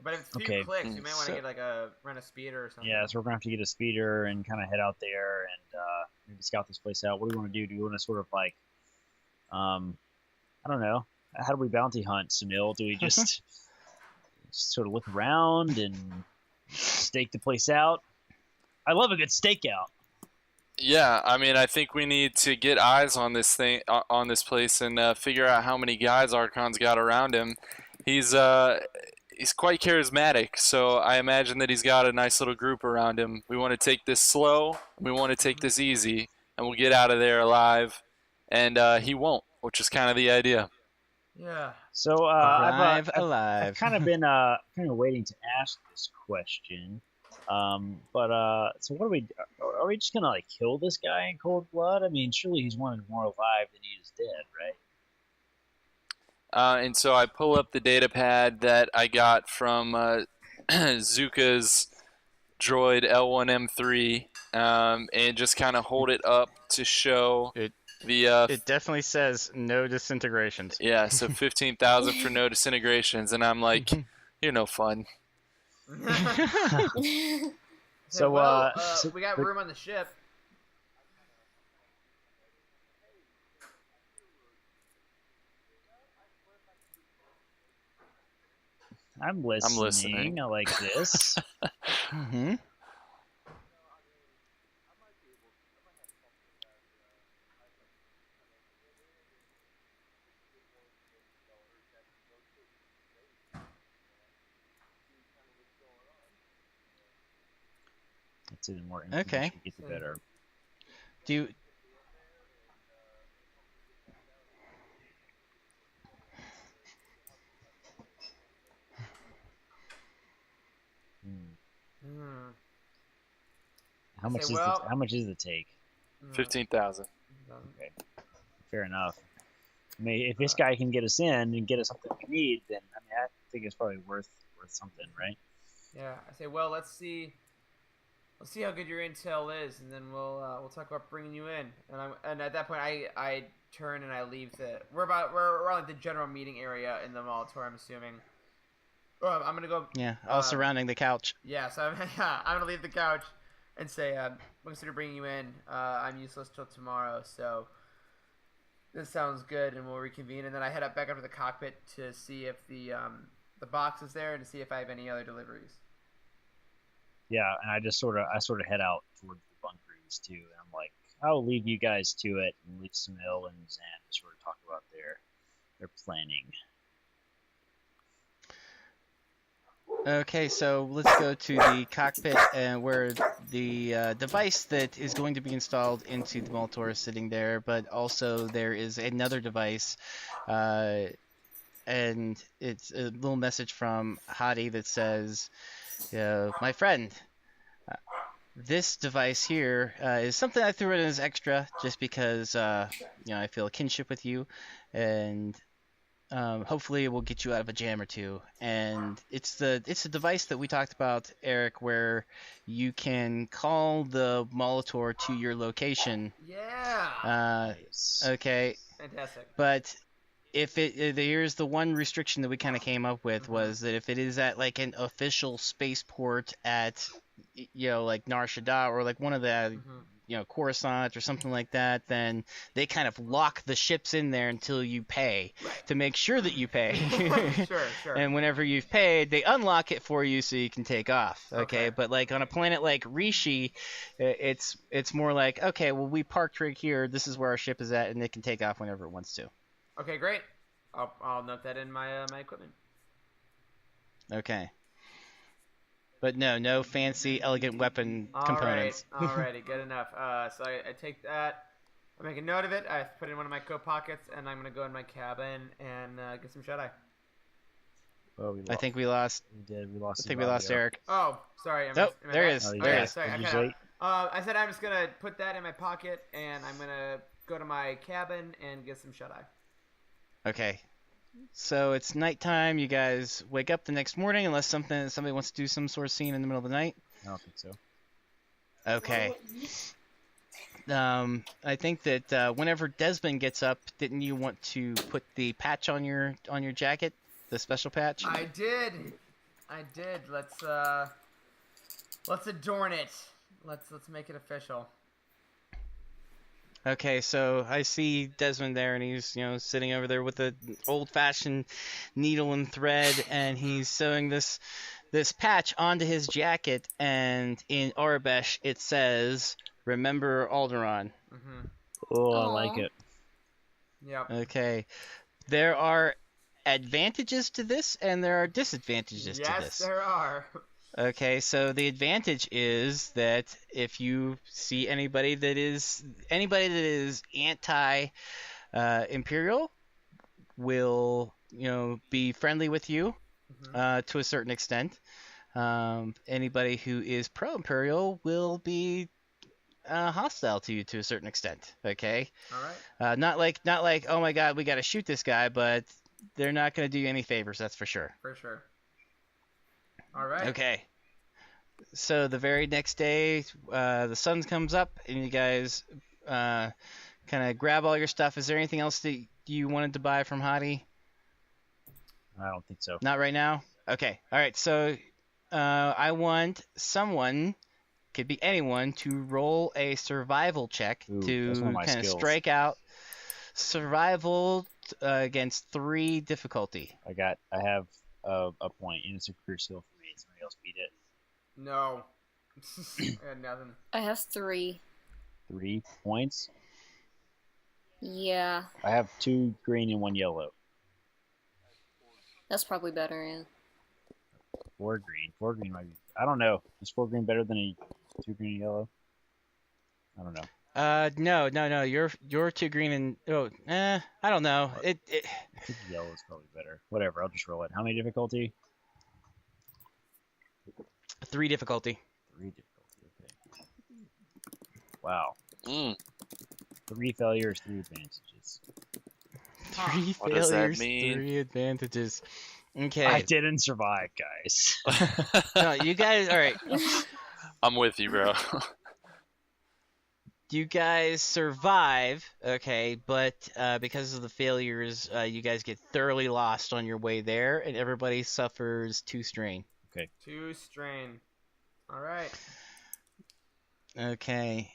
But if it's a few clicks, you might want to get like rent a speeder or something. Yeah, so we're gonna have to get a speeder and kind of head out there and maybe scout this place out. What do we want to do? Do we want to sort of like, I don't know, how do we bounty hunt, Sunil? Do we just sort of look around and stake the place out? I love a good stakeout. Yeah, I mean, I think we need to get eyes on this thing, on this place, and figure out how many guys Archon's got around him. He's quite charismatic, so I imagine that he's got a nice little group around him. We want to take this slow, we want to take this easy, and we'll get out of there alive. And he won't, which is kind of the idea. Yeah. So alive. I've kind of been waiting to ask this question. So what are we just gonna like kill this guy in cold blood? I mean, surely he's wanted more alive than he is dead, right? And so I pull up the data pad that I got from Zuka's droid L1M3, and just kind of hold it up to show it definitely says no disintegrations. Yeah, so 15,000 for no disintegrations, and I'm like, you're no fun. So we got room on the ship. I'm listening. I like this. Mm-hmm. That's even more information we get, the better. Do you... How much is the take? 15,000. Okay, fair enough. I mean, if this guy can get us in and get us something we need, then I think it's probably worth something, right? Yeah, I say, well, let's see how good your intel is, and then we'll talk about bringing you in. And at that point, I turn and I leave we're on like the general meeting area in the Molitor, I'm assuming. I'm gonna go. Yeah, all surrounding the couch. Yeah, so I'm gonna leave the couch and say, we'll consider bringing you in. I'm useless till tomorrow, so this sounds good, and we'll reconvene. And then I head back up to the cockpit to see if the box is there and to see if I have any other deliveries. Yeah, and I sort of head out towards the bunkeries too, and I'm like, I'll leave you guys to it, and leave Sunil and Zan to sort of talk about their planning. Okay, so let's go to the cockpit, where the device that is going to be installed into the Molitor is sitting there, but also there is another device, and it's a little message from Hadi that says, my friend, this device here is something I threw in as extra just because, I feel a kinship with you, and hopefully it will get you out of a jam or two. And it's a device that we talked about, Eric, where you can call the Molitor to your location. Yeah. Okay. Fantastic. But here's the one restriction that we kind of came up with was that if it is at like an official spaceport at, like Nar Shaddaa or like one of the Coruscant or something like that, then they kind of lock the ships in there until you pay to make sure that you pay. Sure. And whenever you've paid, they unlock it for you so you can take off. Okay. But like on a planet like Rishi, it's more like, okay, well, we parked right here. This is where our ship is at, and it can take off whenever it wants to. Okay, great. I'll note that in my my equipment. Okay. But no fancy, elegant weapon components. Alrighty, good enough. So I take that, I make a note of it, I put it in one of my coat pockets, and I'm going to go in my cabin and get some shut-eye. Oh, I think we lost. We did. We lost. I think we lost Eric. Oh, sorry. There he is. There he is. Sorry, I said I'm just going to put that in my pocket, and I'm going to go to my cabin and get some shut-eye. Okay. So it's nighttime. You guys wake up the next morning, unless somebody wants to do some sort of scene in the middle of the night. I don't think so. Okay. I think that whenever Desmond gets up, didn't you want to put the patch on your jacket, the special patch? I did. Let's adorn it. Let's make it official. Okay, so I see Desmond there, and he's sitting over there with an old-fashioned needle and thread, and he's sewing this patch onto his jacket, and in Aurebesh it says, "Remember Alderaan." Oh, I like it. Yep. Okay, there are advantages to this, and there are disadvantages to this. Yes, there are. Okay, so the advantage is that if you see anybody that is anti-imperial, will be friendly with you to a certain extent. Anybody who is pro-imperial will be hostile to you to a certain extent. Okay. All right. Not like oh my God, we got to shoot this guy, but they're not going to do you any favors. That's for sure. For sure. All right. Okay. So the very next day, the sun comes up, and you guys kind of grab all your stuff. Is there anything else that you wanted to buy from Hadi? I don't think so. Not right now? Okay. All right. So I want someone, could be anyone, to roll a survival check to kind of strike out survival against 3 difficulty. I have a point, and it's a career skill for me. Somebody else beat it. No. I got nothing. I have 3. 3 points? Yeah. I have 2 green and 1 yellow. That's probably better, yeah. 4 green. 4 green might be... I don't know. Is 4 green better than 2 green and yellow? I don't know. No. You're 2 green and I don't know. I think yellow is probably better. Whatever. I'll just roll it. How many difficulty? 3 difficulty. 3 difficulty. Okay. Wow. 3 failures, 3 advantages. 3 What does that failures, mean? 3 advantages. Okay. I didn't survive, guys. No, you guys. All right. I'm with you, bro. You guys survive, okay, but because of the failures, you guys get thoroughly lost on your way there, and everybody suffers 2 strain. Okay. 2 strain. All right. Okay.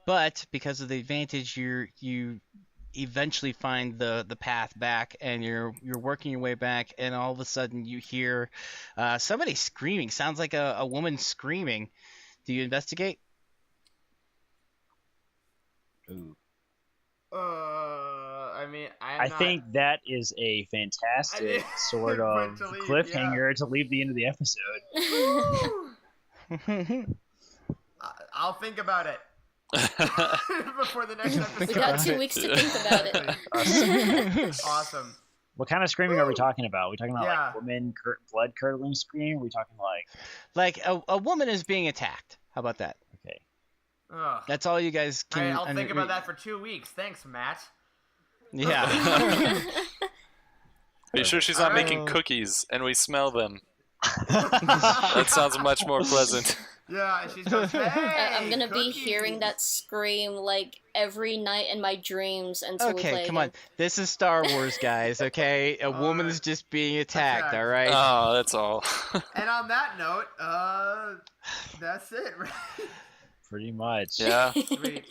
But because of the advantage, you eventually find the path back, and you're working your way back, and all of a sudden you hear somebody screaming. Sounds like a woman screaming. Do you investigate? Ooh. I mean, I think that is a fantastic sort of cliffhanger to leave the end of the episode. I'll think about it. Before the next episode. We got 2 weeks to think about it. Awesome. What kind of screaming are we talking about? Are we talking about like woman blood curdling scream? Are we talking like a woman is being attacked? How about that? Okay. Ugh. That's all you guys can. I'll think about that for 2 weeks. Thanks, Matt. Yeah. Are you sure she's not making cookies and we smell them? That sounds much more pleasant. Yeah, and she's goes, hey, I'm gonna cookies. be hearing that scream like every night in my dreams until we play Okay, come on. again. This is Star Wars, guys, okay? A woman is just being attacked, all right? Oh, that's all. And on that note, that's it, right? Pretty much. Yeah. Sweet.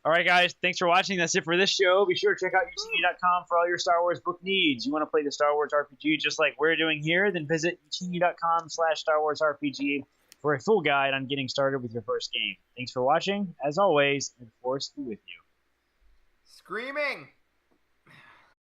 All right, guys. Thanks for watching. That's it for this show. Be sure to check out Youtini.com for all your Star Wars book needs. You want to play the Star Wars RPG just like we're doing here? Then visit Youtini.com/Star Wars RPG for a full guide on getting started with your first game. Thanks for watching. As always, and the Force be with you. Screaming.